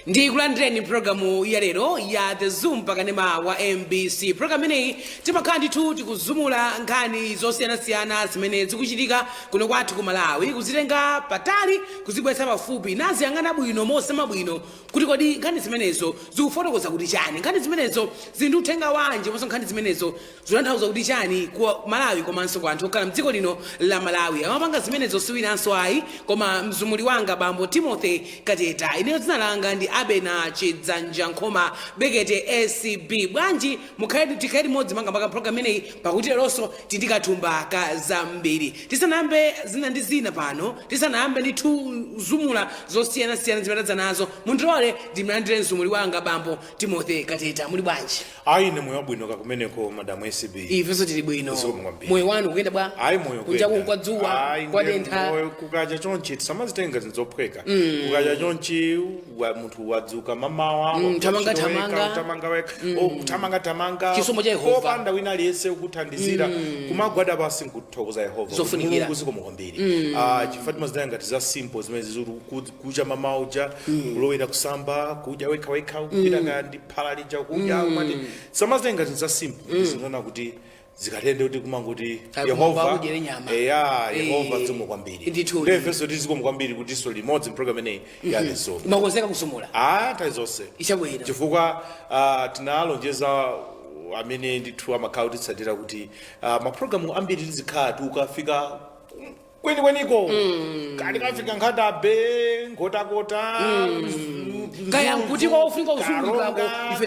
Ndi kulandireni programu ya lero ya The Zoom pakanema wa MBC. Programu ineyi timakhala ndithu tikuzumula nkhani zosiyanasiyana zimene zikuchitika kuno kwathu ku Malawi, kuzitenga patali kuzibweretsa pafupi naziyang'ana bwino mosema bwino kuti kodi nkhani zimenezo zikufotokoza kuti chani, nkhani zimenezo zili ndi uthenga wanji, monso nkhani zimenezo zikutanthauza kuti chani ku Malawi komanso kwa anthu okhala mdziko lino la Malawi. Amapanga zimenezo siwinanso ayi koma mzumuli wanga bambo Timothy Kateta. Ineyo dzina langa ndi Abena Chidzanja Nkhoma Bekete ACB. Bwanji mukhale tikali modzi manga program ineyi pakuti leronso tindikathumba ka zambiri. Tisanayambe zina ndi zina pano, tisanayambe ndithu zumula zosiyanasiyana zimene tadza nazo, mundilole ndimlandire mzumuli wanga bambo Timothy Kateta. Muli bwanji? Ayi ne moyo bwino kakumeneko madam ACB. Ifenso tili bwino. Moyo wanu kuyenda bwa? Ayi moyo kunja kwadzuwa kwadentha. Moyo kukaja chonchi tisamazitenga zinzophweka. Kukaja chonchi wa munthu wadzuka mamawa tamanga weka tamanga chisomo cha Yehova kopanda wina aliyese ukuthandizira kumagwada basi nkuthokoza Yehova zofunikira kuziko muhombiri chifatima zidanga tiza simple zimene zizuru kuja mamawa uja kulowera kusamba kuja weka kupita ngandi phalali ja kuja umati samazitenga tiza simple zinaona kuti zikatende kuti kumangoti Yehova Yehova dzimo kwambiri ndefeso tiziko kwambiri kuti so limodzi program ineyi ya leso makonzeka kusumula taizonse ichabwera chifukwa tinalonjeza amene ndithu amakhala titsatira kuti maprogramu ambiri tizikhala ukafika kweniko kali kafika nkhatabe ngotakota ngaya kuti kwa ufunika uzungulako ife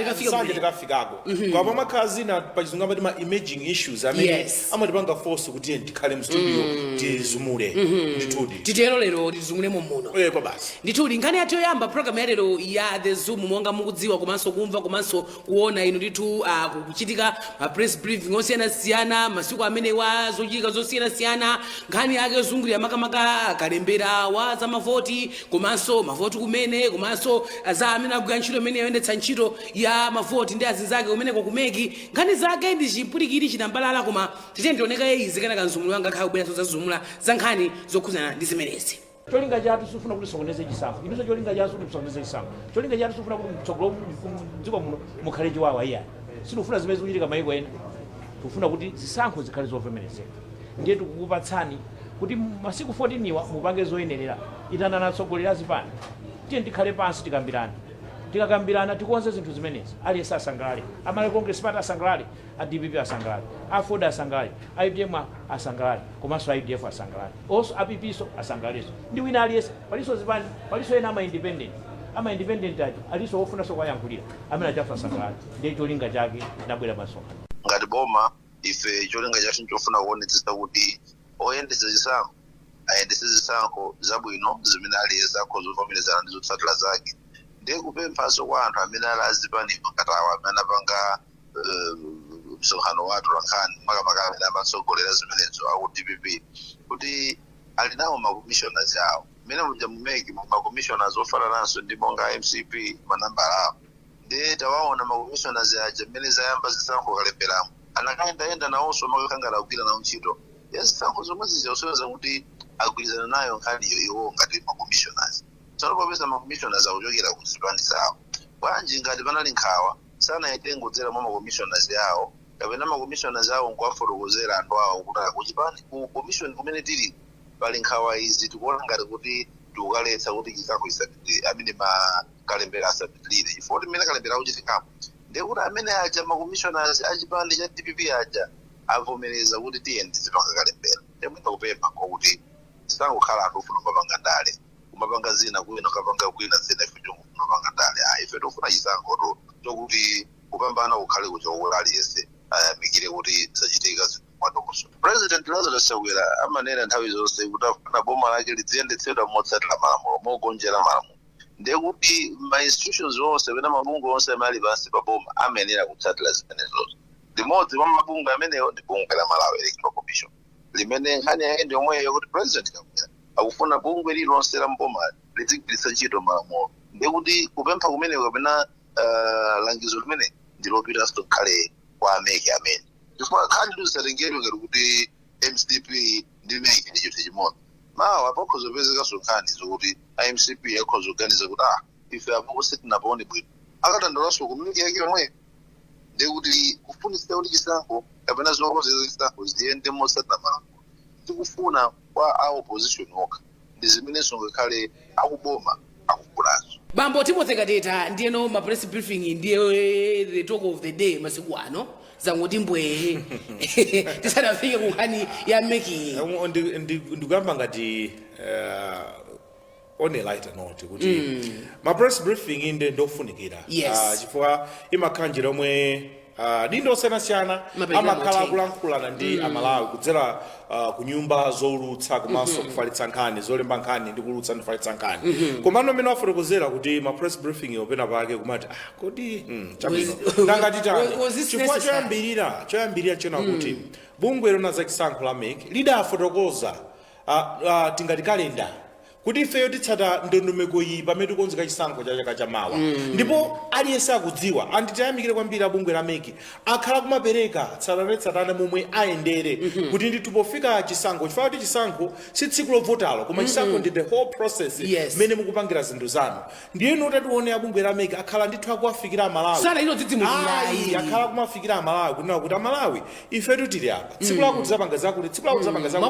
tikafikako kwa pamakhala zina pachizungu amati ma imaging issues amene amatipanga force kuti ndikhale mu studio tizumule ndithudi titero lero tizumule muno kwa basi ndithudi nkhani yathu yoyamba program ya lero ya The Zoom monga mukudziwa komanso kumva komanso kuona inu ndithu kuchitika press briefing osiyanasiyana masiku amene wa zochitika zosiyanasiyana nkhani yake zungulira makamaka kalembera wa za mavoti komanso mavoti kumene komanso za amene akugwira ntchito imene yoyendetsa ntchito ya mavoti ndi azinzake kumene kwakumeki nkhani zake ndi chimpwirikiti chitambalala koma tichendioneka izi kana kanzumulu wanga akhala kubwera zazumula za nkhani zokhuzana ndi zimenezi. Cholinga chathu sifuna kuti sokoneze chisankho inso cholinga chathu kuti sokoneze chisankho cholinga chathu sifuna kuti mtsogolo dziko muno mukhale chiwawa iya sinufuna zimene zikuchitika maiko ena tufuna kuti zisankho zikhale zovomerezeka ndiye tikukupatsani kuti masiku 14 iwa mupange zoyenerera itanana atsogoleri azipani tiye ndikhale pansi tikakambirana tikonze zinthu zimenezi aliyese asangalale amale congress party asangalale ADPP asangalale afoda asangalale IDM asangalale komanso IDF asangalale also APPso asangaleso ndi wina aliyese paliso zipani paliso ena ama independent aja aliso ofunanso kwayankhulira amene achafu asangalale ndiye cholinga chake ndabwera masonkhano ngati boma ife cholinga chathu chofuna kuonetsetsa kuti oyendetsa zisankho ayendetse zisankho zabwino zimene aliyese akhozovomerezana ndi zotsatira zake ndiye kupemphaso kwa anthu amene ali azipani pakatawa amene apanga msonkhano wathu lankhani makamaka amene amatsogolera zimenezo aku DPP kuti ali nawo makommissioners awo mmene muja mumeki makommissioners ofanananso ndi monga MCP manambala awo ndiye tawaona makommissioners aja mmene zayamba zisankho kalemberamo anakayendayenda nawonso makakangala kugwira nawo ntchito zisankho zomwe zichosoweza kuti agwirizana nayo nkhaniyo iwo ngati makommissioners tsopano popeza makommissioners akuchokera ku zipani zawo bwanji ngati panali nkhawa sanayende kudzera mwa makommissioners yawo kapena makommissioners awo nkuwafotokozera anthu awo kuti kuchipani ku commission kumene tili pali nkhawa izi tikuona ngati kuti tikukaletsa kuti chikako amene makalembera asapitirire chifukwa kuti mmene kalembera akuchitikamo ndiye kuti amene aja makommissioners achipani cha DPP aja avomereza kuti tiyeni tizipanga kalembera ndimwenda kupempha kwakuti zitangokhala anthu ufuna kumapanga ndale kumapanga zina kuwina kapanga kwina zina ife kumapanga ndale ife tofuna chisankho chokuti kupambana kukhale kuchokula aliyese ayamikire kuti zachitika mwadokoso President Lazarus Chakwera amanena nthawi zonse kuti afuna boma lake liziyendetsedwa motsatira malamulo mogonjera malamulo ndiye kuti ma institutions onse pena mabungwe onse amene ali pansi pa boma amenera kutsatira zimenezozo limodzi mwa mabungwe amenewo ndi bungwe la Malawi Electoral Commission limene nkhani yake ndi yomweyo kuti President Chakwera akufuna bungwe lilonse la mboma lizigwiritsa ntchito malamulo ndiye kuti kupempha kumeneko kapena langizo limene ndilopitanso khale kwa ameki amene chifukwa nkhani tuzisatengedwe ngati kuti MCP ndi meki ndi chinthu chimodzi mawa pakhoza kupezeka nkhani zokuti MCP yakhoza kuganiza kuti ife apo sitinapaone bwino akatandaulaso community yake yomwe ndekuti kufunisira kuti chisankho kapena zokonzera chisankho ziyende mosatira malamulo tikufuna kwa a opposition okha ndi zimenenso ngakhale akuboma akufulazo. Bambo Timothy Kateta ndiyeno ma press briefing ndiye the talk of the day masiku ano zangoti mbwe tisanafike kunkhani ya making ndikuyamba ngati on a lighter note kuti ma press briefing inde ndofunikira chifukwa imakhanjira omwe ndindosiyana amakhala akulankhulana ndi amalawi kudzera ku nyumba zolutsa komanso kufalitsa nkhani zolemba nkhani ndi kulutsa ndi kufalitsa nkhani komano amene wafotokozera kuti ma press briefing yopena pake kumati kodi chabwino nangati tani chifukwa choyambirira chona kuti bungwe lona za chisankho la MEC lidafotokoza tingati kalenda kuti ifeyo titsata ndondomeko iyi pamene tikonzeka chisankho cha chaka chamawa ndipo aliyense akudziwa anditayamikire kwambiri abungwe la MEC akhala kumapereka tsatanetsatane momwe ayendere kuti nditupofika chisankho chifukwa kuti chisankho si tsiku lovotalo koma chisankho ndi the whole process mmene mukupangira zinthu zanu ndiyeno tatione abungwe la MEC akhala ndithu akuwafikira amalawi akhala kumafikira amalawi kunena kuti amalawi ifetu tili apa tsiku lakuti zapanga zakuti tsiku lakuti zapanga zakuti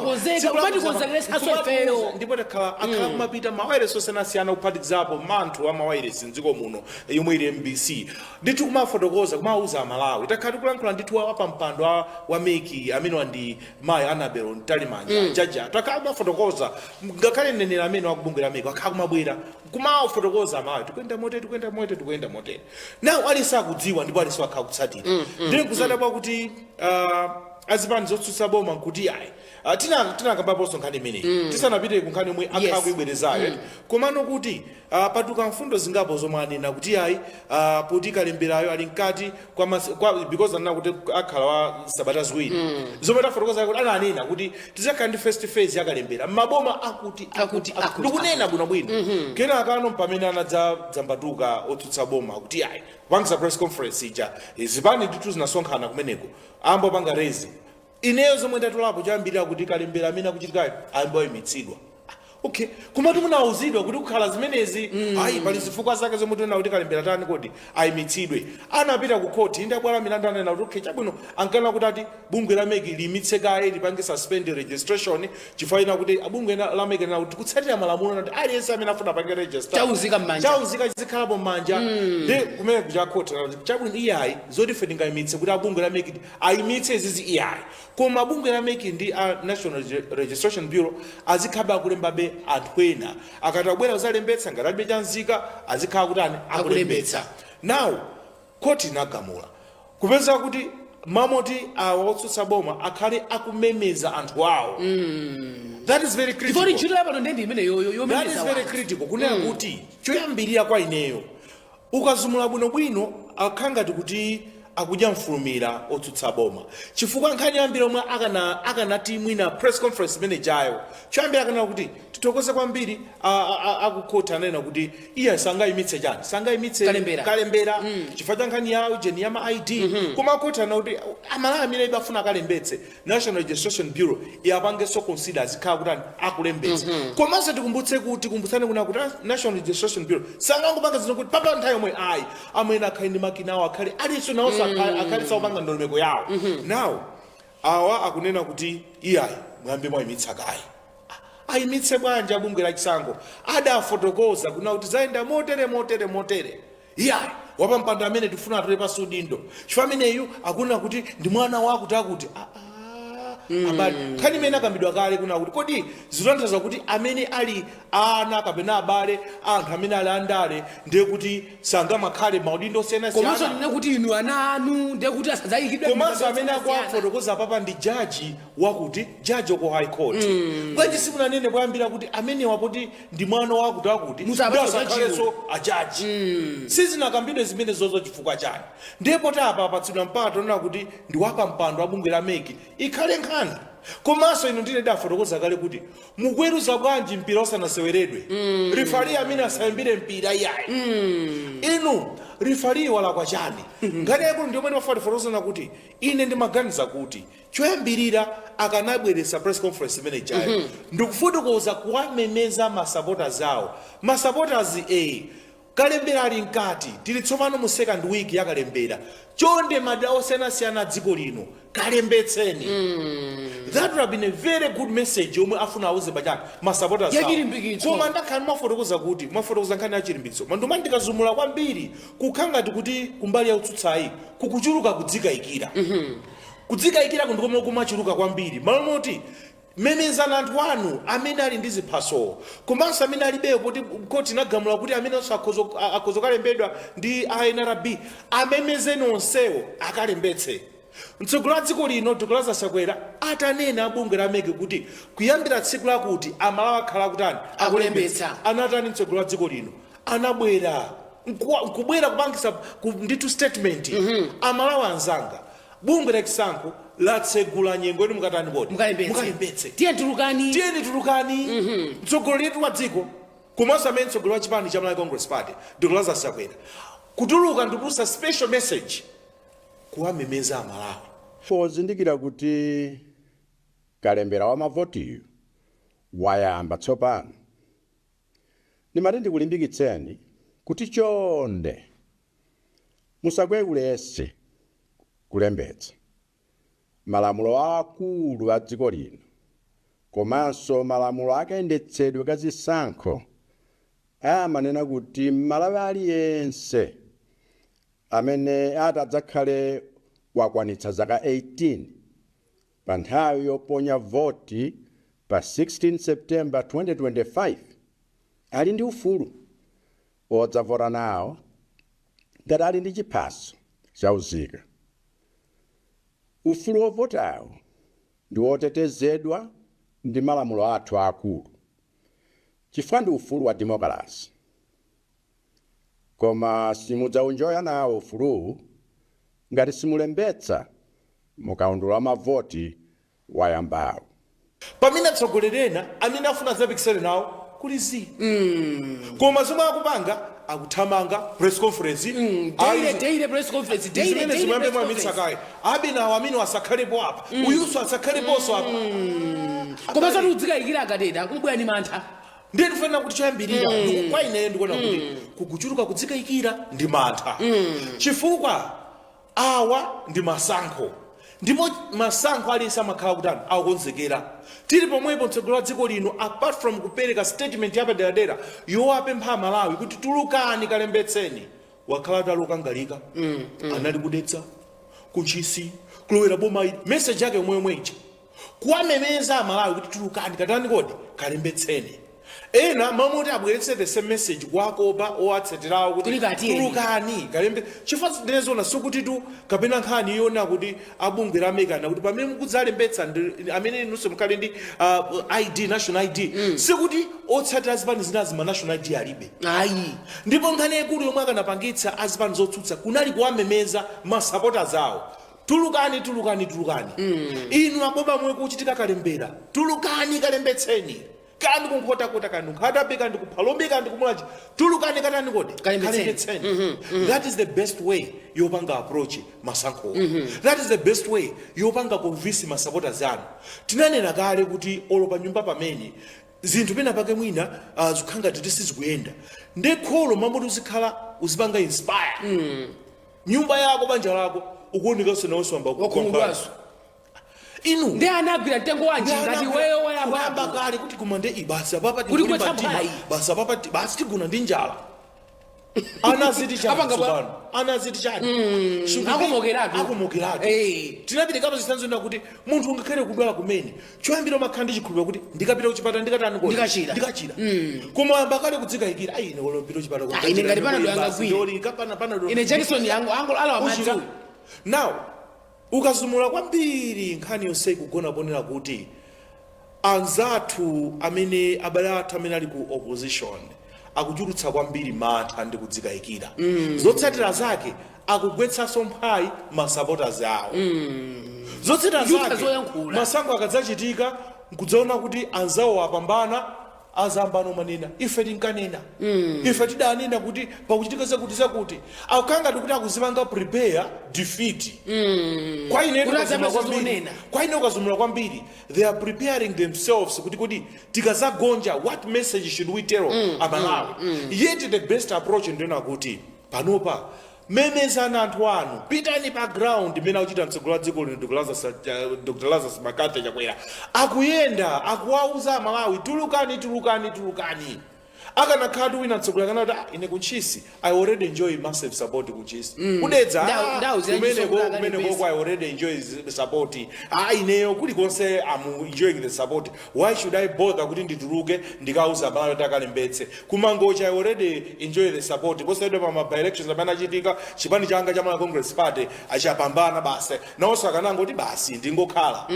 ndipo takhala kumapita mawayiresi osiyanasiyana kuphatikizapo manthu a mawayiresi mdziko muno yomwe ili MBC ndithu kumafotokoza kumauza amalawi takhala tikulankhula ndithu wapampando wa MEC amene wandi mayi Annabel Ntalimanja jaja takhala kumafotokoza ngakhale mnenera amene wakubungwe la MEC akhala kumabwera kumafotokoza amalawi tikuyenda motere nawo aliyense akudziwa ndipo aliyense akhala kutsatira ndili kuzadabwa kuti azipani zotsutsa boma nkuti ayi tinakambaponso nkhani imeneyi tisanapite kunkhani yomwe akhala kuibwerezayo komano kuti patuka mfundo zingapo zomwe anena kuti ayi poti kalemberayo ali mkati because anena kuti akhala wa sabata ziwiri zomwe tafotokoza kuti ananena kuti tizakhala ndi face to face yakalembera maboma akuti ndikunena bwinobwino kena akano pamene anadzambatuka otsutsa boma kuti ayi kupangisa press conference ija zipani ndithu zinasonkhana kumeneko ambo panga rezi ineyo zomwe ndatolapo choyambirira kuti kalembera amene akuchitikayo ambo ayimitsidwa okay komatu munauzidwa kuti kukhala zimenezi ayi pali zifukwa zake zomwe tinena kuti kalembera tani kodi ayimitsidwe anapita ku court inde abwala milandu anena kuti okay chabwino ankana kuti ati bungwe la MEC limitse kaye lipange suspend registration chifukwa kuti bungwe la MEC na kuti kutsatira malamulo nati aliyense amene afuna pange register chaunzika chizikhalapo m'manja ndi kumene kuja court chabwino iyayi zoti fe tingayimitse kuti bungwe la MEC ayimitse izizi iyayi koma bungwe la MEC ndi National Registration Bureau azikhala akulembabe anthu ena akati abwera uzalembetsa ngati chanzika azikhala kuti akulembetsa now koti inagamula kupeza kuti mamoti awa otsutsa boma akhale akumemeza anthu awo that is very critical that is very critical kunena kuti choyambirira kwa ineyo ukazumula bwinobwino akhangati kuti akudya mfulumira otsutsa boma chifukwa nkhani yambiri omwe akanati mwina press conference imene jayo choyambira akanena kuti titokoze kwambiri akukhota anena kuti iye sangayimitse chani sangayimitse kalembera chifukwa cha nkhani yawo jeni ya ma ID koma akhota anena kuti amalawi amene ibafuna akalembetse National Registration Bureau iyapange so consider azikhala kuti akulembetsa komanso tikumbutsane kuna kuti National Registration Bureau sangangopanga zino kuti papa nthawi yomwe ayi amene akhale ndi makina awo akhale aliso nawo akhalitsa upanga ndondomeko yawo now awa akunena kuti iyayi mwambe mwayimitsa kayi ayimitse bwanja bungwe la chisankho adafotokoza kuna kuti zayenda motere iyayi wapampando amene tifuna atole pa sudindo chifukwa ameneyu akunena kuti ndi mwana wakuti akuti abali nkhani imene akambidwa kale kuna kuti kodi zitanthauza kuti amene ali ana kapena abale anthu amene ali andale ndiye kuti sangamakhale maudindo osiyanasiyana komanso ndine kuti inu ana anu ndiye kuti asadzayikidwe komanso amene akuwafotokoza papa ndi jaji wakuti jaji oko high court bwanji simunanene poyambira kuti amene wapoti ndi mwana wakuti akuti musakhalenso ajaji sizinakambidwe zimene zozo chifukwa chani ndipo tapa apatsidwa mpata onena kuti ndi wapampando abungwe la MEC ikhale nkhani komanso ino ndine dafotokoza kale kuti mukweruza bwanji mpira osanaseweredwe rifari amene asayambire mpira iyayi inu rifari wala kwa chani ngati yakulu ndiyo mwene wafotokozana kuti ine ndimaganiza kuti choyambirira akanabweretsa press conference imene jayo ndikufotokoza kuwamemeza masupporters awo masupporters kalembera ali mkati tili tsopano mu second week ya kalembera chonde madera osiyanasiyana a dziko lino kalembetseni. That would have been a very good message yomwe afuna auze bachaka masapota zawo. Koma ndakhani mafotokoza kuti mafotokoza nkhani ya chilimbikitso manduma ndikazumula kwambiri kukhangati kuti kumbali ya utsutsayi kukuchuluka kudzikayikira. Kudzikayikira kundikomwe kumachuluka kwambiri malo moti memezana anthu anu amene ali ndi ziphaso komanso amene alibeyo poti koti inagamula kuti amene akhoza kalembedwa ndi ANRB amemezeni onsewo akalembetse. Mtsogoleri wa dziko lino Dr. Lazarus Chakwera atanena abunge la meke kuti kuyambira tsiku lakuti amalawi akhala kutani akulembetsa. Anatani mtsogoleri wa dziko lino anabwera kubwera kupangisa nditu statement amalawi anzanga bunge la chisankho latsegula nyengo inu mukatani kodi mukalembetse. Tiyeni tulukani mtsogoleri wa dziko komanso amene mtsogoleri wa chipani cha Malawi Congress Party Dr. Lazarus Chakwera kutuluka ndikusa special message kuwamemeza amalawi. Pozindikira kuti kalembera wa mavotiyo wayamba tsopano ndimati ndikulimbikitseni kuti chonde musakwezese kulembetsa malamulo akulu a dziko lino komanso malamulo akayendetsedwe ka zisankho amanena kuti Malawi aliyense amene atadzakhale wakwanitsa zaka 18 pa nthawi yoponya voti pa 16 September 2025 ali ndi ufulu odzavota nawo ngati ali ndi chiphaso chauzika. Ufulu wovotawo ndi wotetezedwa ndi malamulo athu akulu chifukwa ndi ufulu wa demokrasi. Koma simudzaunjoya nawo ufuluwu ngati simulembetsa mukaundula wa mavoti wayambawo. Pamene atsogoleri amene afuna zapikisane nawo kuli koma zomwe akupanga akuthamanga press conference daily press conference daily abinawo amene asakhalepo apa uyuso asakhaleponso apa koma sati udzikayikira akateda kumbwera ni mantha. Ndiye ndifuna kuti choyambirira kwa ine ndikuona kuti kukuchuluka kudzikayikira ndi mantha chifukwa awa ndi masankho ndipo masankho aliyense amakhala kutani akukonzekera. Tili pomwepo mtsogoleri wa dziko lino apart from kupereka statement yapaderadera yowapempha amalawi kuti tulukani kalembetseni wakhala taluka ngalika anali kudetsa kuchisi kulowera boma ili message yake yomwe ija kuwamemeza amalawi kuti tulukani katani kodi kalembetseni. Ena mamoti abweretse the same message kwakopa owatseterawo kuti tulukani kalembe chifukwa ndinezona sokuti tu kapena nkhani yona kuti abunge la mekana kuti pamene mukudzalembetsa amene inunso mukhale ndi ID national ID sikuti otsatira azipani zinazi ma national ID alibe ayi. Ndipo nkhani yakulu yomwe akanapangitsa azipani zotsutsa kunali kuwamemeza masupporters awo tulukani inu aboma mwe kuchitika kalembera tulukani kalembetseni kandi kunkhotakota kandi nkhatabe kandi kuphalombe kandi kumulachi tulukani katani kodi kalembetseni. That is the best way yopanga approach masankho. That is the best way yopanga convince masupporters anu. Tinanena kale kuti olopa nyumba pamene zinthu pena pake mwina zikhanga sizikuyenda ndekholo mamoti uzikhala uzipanga inspire nyumba yako banja lako ukuoneka senawonso amba kukhombaso inu ndi anagwira mtengo wanji ngati weyo wayamba kale kuti kumande ibasa papa kuti basa papa basi tiguna ndi njala anaziti chani akumokeratu tinapita kapo zisanzo na kuti munthu ungakhale kudwala kumene choyambira makhandi chikhulupira kuti ndikapita kuchipata ndikatani kodi ndikachira koma yamba kale kudzikayikira ine olopita kuchipata kuti ine ngati pana doyangagwira ine Jackson yangu ala wa madzu. Now ukazumula kwambiri nkhani yonse kugona ponera kuti anzathu amene abale athu amene ali ku opposition akuchulutsa kwambiri mantha ndi kudzikayikira zotsatira zake akugwetsanso mphayi masupporters awo zotsatira zake masankho akadzachitika nkudzaona kuti anzawo apambana azambano manena ife tinkanena ife tidanena kuti pakuchitika zakuti akukanga kuti akuzipanga prepare defeat kwa ine ukazumula kwambiri they are preparing themselves kuti tikazagonja what message should we tell amalawi yet the best approach ndiyona kuti panopa memezana anthu anu pitani pa ground imene akuchita mtsogoleri wa dziko lino Dr. Lazarus Makate chakwera akuyenda akuwauza amalawi tulukani akanakhala tu wina mtsogoleri akanati ine kuntchisi I already enjoy massive support kuntchisi kudedza kumeneko I already enjoy support ineyo kulikonse I'm enjoying the support why should I bother kuti ndituluke ndikauza amalawi takalembetse kumangocha I already enjoy the support posayidwa pa ma elections amene achitika chipani changa cha Malawi Congress Party achapambana basi nawonso akanangoti basi ndingokhala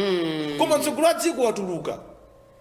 koma mtsogoleri wa dziko watuluka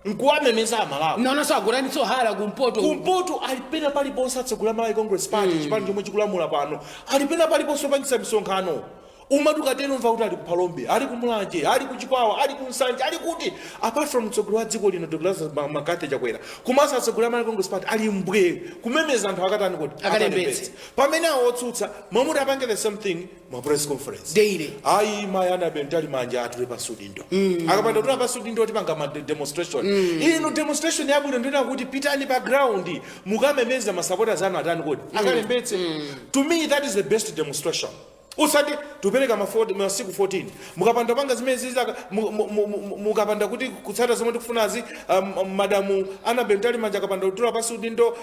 nkuwamemeza amalawi naona sagurani sohala kumpoto alipena paliponse atsogoleri a Malawi Congress Party chipani chomwe chikulamula pano alipena paliponse opangisa misonkhano umatukateno mva kuti ali kuphalombe ali kumulanje ali kuchikwawa ali kunsanje ali kuti apart from mtsogoleri wa dziko lino Dr. Lazarus Makate chakwera komanso atsogoleri a Malawi Congress Party ali mbwe kumemeza anthu akatani kuti akalembetse pamene awotsutsa mamuti apange the same thing ma press conference daily ayi mayana bentali manja atule pasudindo akapanda kuti pasudindo tipanga ma demonstration ino demonstration yabwino ndina kuti pitani pa ground mukamemeza ma supporters anu atani kuti akalembetse to me that is the best demonstration usati tupereka masiku 14 mukapanda panga zimene ziza mukapanda kuti kutsata zomwe tikufunazi madamu ana bentali manja akapanda kutula pasudindo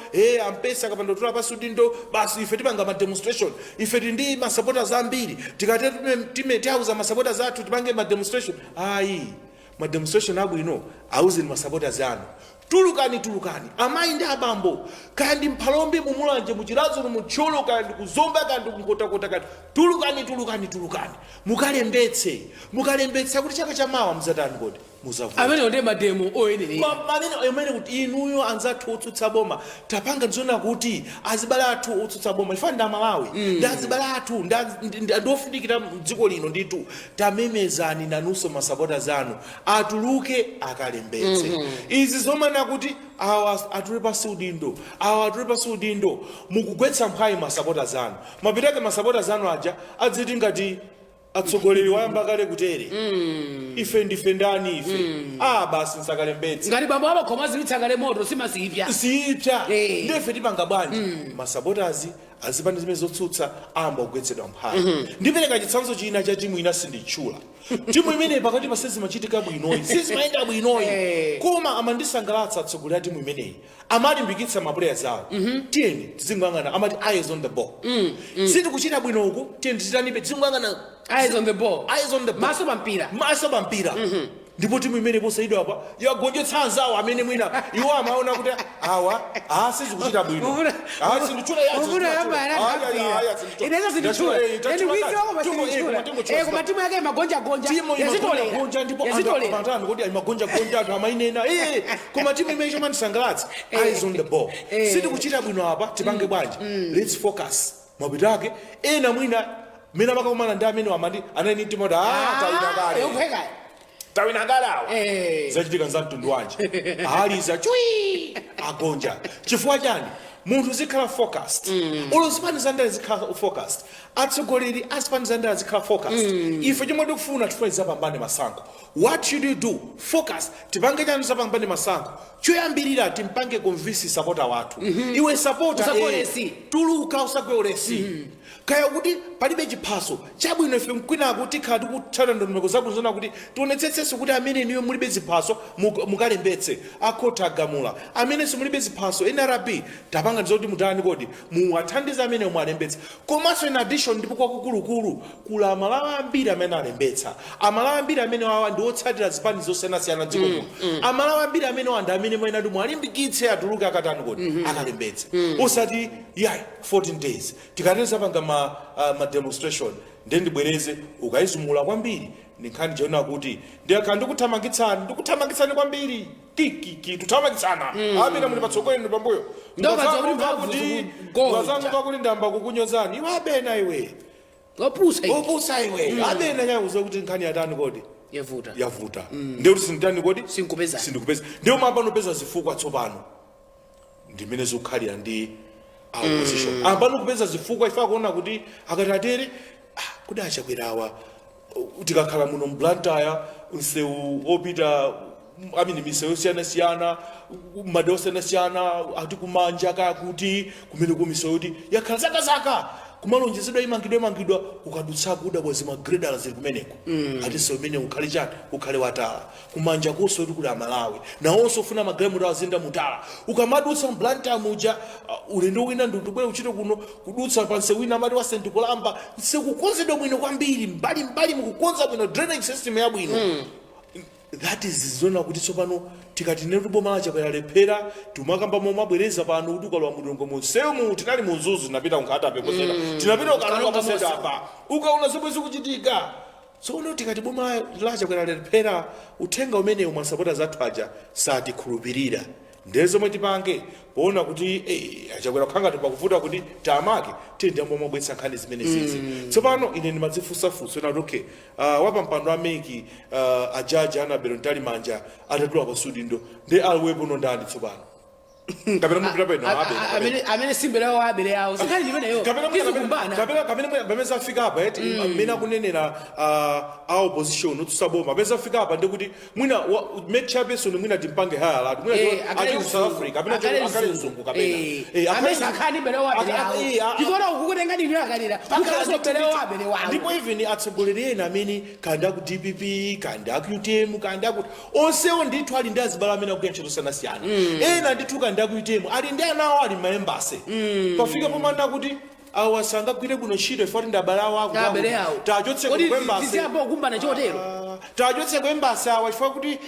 ampesa akapanda kutula pasudindo basi ife tipanga ma demonstration ife ndi ma supporters ambiri tikati tiauza ma supporters athu tipange ma demonstration ayi ma demonstration abwino auzeni ma supporters anu tulukani amayi ndi abambo kandi mphalombe mumulanje muchirazulu mutcholo kandi kuzomba kandi kunkotakota kandi tulukani mukalembetse kuti chaka chamawa mzatani kodi muzavuta amene ndi mademo oyenere amene kuti inuyo anzathu otsutsa boma tapanga ndiona kuti azibala athu otsutsa boma ifa ndi amalawi ndi azibala athu ndofunikira dziko lino nditu tamemezani nanunso masapota zanu atuluke akalembetse izi zomana kuti awa atule pasi udindo mukugwetsa mphwayi masapota zanu mapitake masapota zanu aja adziti ngati atsogoleri wayamba kale kutere ife ndife ndani ife basi nsakalembetse ngati bambo abakhoma zimitsakale moto simasipya ndife tipanga bwanji masabotazi azipani zimene zotsutsa amba kugwetsedwa mphwayi ndipereka chitsanzo china cha timu ina sinditchula timu imene pakati pa sizimachitika bwinoyi sizimayenda bwinoyi koma amandisangalatsa atsogoleri a timu imeneyi amalimbikitsa maplayers awo tiyeni tizingwang'ana amati eyes on the ball sitikuchita bwino uku tiyeni titanibe tizingwang'ana eyes on the ball maso pampira ndipo timu imene posayidwa apa yagonjetsa anzawo amene mwina iwo amaona kuti awa sizikuchita bwino koma timu yake magonjagonja magonjagonja anthu amainena koma timu imene chomandisangalatsa eyes on the ball sitikuchita bwino apa tipange bwanji let's focus mapito ake ena mwina mina makakumana ndi amene amati anani timoti tawinagalawa zachitika za mtundu wanje aliza chui agonja chifukwa chani munthu zikhala focused olozipani zandala zikhala focused atsogoleri azipani zandala zikhala focused ife chomwe tikufuna tifuna zapambane masankho what should you do focus tipange chanu zapambane masankho choyambirira timpange convince supporter wathu iwe supporter tuluka usagwe ulesi kaya kuti palibe chiphaso chabwino ife mkwina kuti khala tikutsata ndondomeko zabwino zona kuti tionetsetsenso kuti amene niyo mulibe ziphaso mukalembetse akhotha agamula amene simulibe ziphaso NRB tapanga ndizoti mutani kodi muwathandize amene mwalembetsa komanso in addition ndipo kwakukulukulu kula amalawi ambiri amene alembetsa amalawi ambiri amene wawa ndi otsatira zipani zosiyanasiyana dziko muno amalawi ambiri amene wanda amene mwina ndi mwalimbikitse atuluke akatani kodi akalembetse osati yayi 14 days tikateza panga ma demonstration ndibwereze ukayizumula kwambiri ninkhani jona kuti ndiyakha ndikuthamangitsani kwambiri kiki tuthamangitsana amina muli patsogoleni pambuyo ngazangu pakuti ndamba kukunyozani iwe abena iwe opusa iwe abena yauze kuti nkhani yatani kodi yavuta ndiye kuti sinditani kodi sinkupeza ndiye mapano peza zifukwa tsopano ndimene zikukhalira ndi opposition ambano kupeza zifukwa ifa kuona kuti akatatere kudi achakwerawa tikakhala muno Blantyre msewu opita misewu yosiyana-siyana madera osiyana-siyana ati kumanja kakuti kumene kumisewu kuti yakhala zakazaka kumalonjezedwa imangidwa ukadutsa kuda bwazi magredala zili kumeneko ati sewu imene ukhale chani ukhale watala kumanja konso kuti kuli Amalawi nawonso ufuna magalimoto azinda mutala ukamadutsa Blantyre muja ulendo wina ndikubwera uchite kuno kudutsa pa nsewu wina amati wa St. Kulamba sikukonzedwa bwino kwambiri mbali mukukonza bwino drainage system yabwino that is zona kuti tsopano tikati netu boma lachakwera lephera tumakamba momabwereza pano kuti ukalwa mulongo munsewu tinali munzuzu tinapita unkhata pepozera tinapita ukalwa paseta apa ukaona zomwe zikuchitika tsono tikati boma lachakwera lephera uthenga umenewu masapota zathu aja satikhulupirira ndezomwe tipange poona kuti achakwera kukhangati pakuvuta kuti tamake tiyendambo mabwetsa nkhani zimene zizi tsopano ine ndimadzifunsafunso ena kuti okay wapampando ameki ajaji anabero ntali manja atatula pasudindo ndi aliwepo nondani tsopano kapena mupita peno amene simbera wa abere yawo sikhali limeneyo kapena bameza afika apa eti mina kunenera a opposition utusaboma bameza afika apa ndikuti mwina make sure person mwina timpange haya lati mwina ati South Africa kapena akale mzungu kapena amene akhani bere wa abere yawo ndikona ukukutenga ndini akalira pakhazo bere wa abere wawo ndipo even atsogoleri ena amene kanda ku DPP kanda ku UTM kanda ku onsewo ndithu ali ndi azibala amene akuyenchero sana-siyana ena ndithu ndakuitemo ali ndi anawo ali maembasi pafika pomanda kuti awasangagwire kuno ntchito ifoti ndabalawo ako tachotse kuembasi kumbana chotero tachotse kuembasi awa chifukwa kuti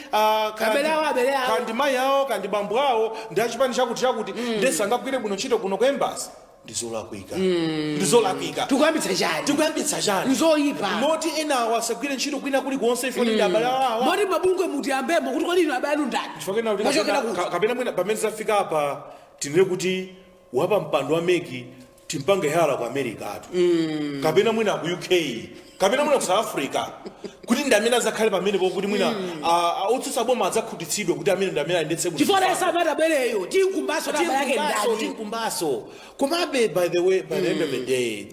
kandi mayi awo kandi bambo awo ndi achipani chakuti ndesangagwire kuno ntchito kuno kuembasi ndizolakwika tikuyambitsa chani nzoyipa moti ena awasagwire ntchito kwina kuli konse ifoti ndabalawo moti mabungwe muti ambemo kuti kodi ino abayanu ndani kapena mwina pamene zafika apa tinene kuti wapa mpando wa meki timpange hala ku America atu kapena mwina ku UK kapena mwina ku South Africa kuti ndamene azakhale pamene kuti mwina utsutsa boma adzakhutitsidwe kuti amene ndamene ayendetse kuti chifukwa samata bereyo tinkumbaso namba yake ndani tinkumbaso komabe by the end of the day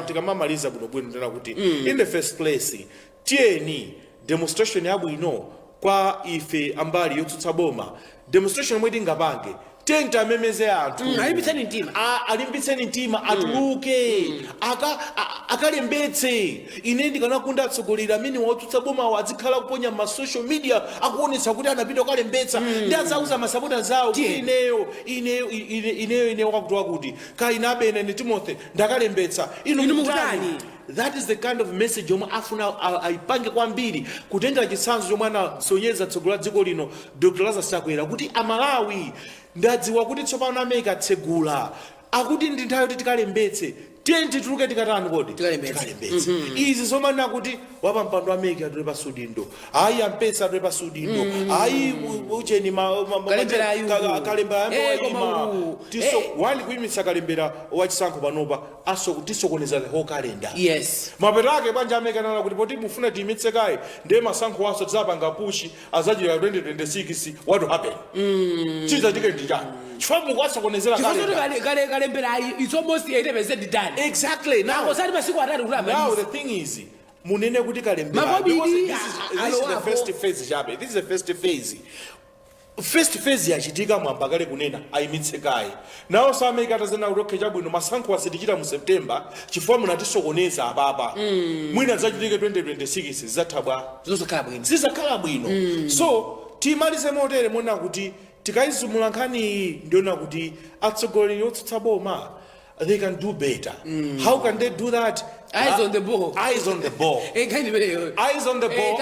tikamamaliza bwinobwino ndena kuti in the first place tiyeni demonstration yabwino kwa ife ambali yotsutsa boma demonstration yomwe tingapange tenta amemeze anthu alimbitseni mtima atuluke akalembetse ine ndikanakunda atsogoleri amene watsutsa boma adzikhala kuponya ma social media akuonetsa kuti anapita kukalembetsa ndi adzauza masapota zawo kuti ineyo wakuti kuti kainabe ine Timothy ndakalembetsa inu mukutani. That is the kind of message yomwe afuna aipange kwambiri kutengera chitsanzo chomwe anasonyeza tsogolo la dziko lino Dr. Lazarus Chakwera kuti Amalawi ndadziwa kuti tsopano America atsegula akuti ndi nthawi kuti tikalembetse tiyeni tuluke tikatani kodi tikalembetse izi zomanena kuti wapa mpando wa America atule pasudindo ayi ampesa atule pasudindo ayi ucheni kalembera yambo tiso wali kuyimitsa kalembera wachisankho panopa tisokoneza the whole calendar maperake banja America nana kuti poti mufuna tiyimitse kaye ndiye masankho waso tizapanga pushi azachira 2026 what will happen chizachike ndichani chifambo kwasokonezera kalembera it's almost 80% done. Exactly. Now the thing is, munene kuti kalembera because this is the first phase jabe. This is the first phase. First phase yachitika mwambakale kunena ayimitse kaye. Nawo America tazena uroke jabu no masankho asitikira mu September chifukwa munatisokoneza ababa. Mwina zachitike 2026 zathabwa. Zizakhala bwino. So timalize motere mona kuti tikaizumula nkhani ndiona kuti atsogoleri otsutsa boma they can do better. How can they do that? Eyes on the ball. Eyes on the ball. Eyes on the ball.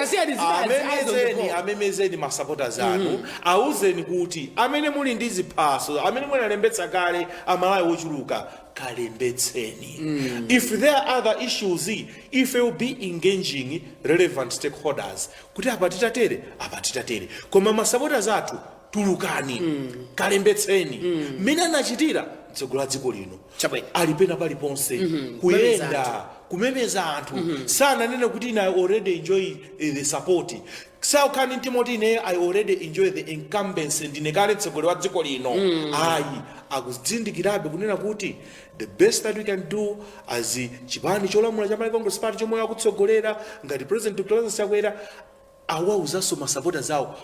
Amemezeni masupporters anu. Auzeni kuti amene muli ndi ziphaso, amene muli alembetsa kale Amalawi wochuluka kalembetseni. If there are other issues, if you will be engaging relevant stakeholders, kuti apatitatere. Koma masupporters athu tulukani kalembetseni. Mina nachitira tsogolo dziko lino alipena paliponse kuyenda kumemeza anthu sana nene kuti ina already enjoy the support saukhani ntimoti ine I already enjoy the incumbency ndine kale mtsogoleri wa dziko lino ayi akuzindikirabe kunena kuti the best that we can do as chipani cholamula cha Malawi Congress Party chomwe akutsogolera ngati President Dr. Lazarus Chakwera awauzaso masapota zawo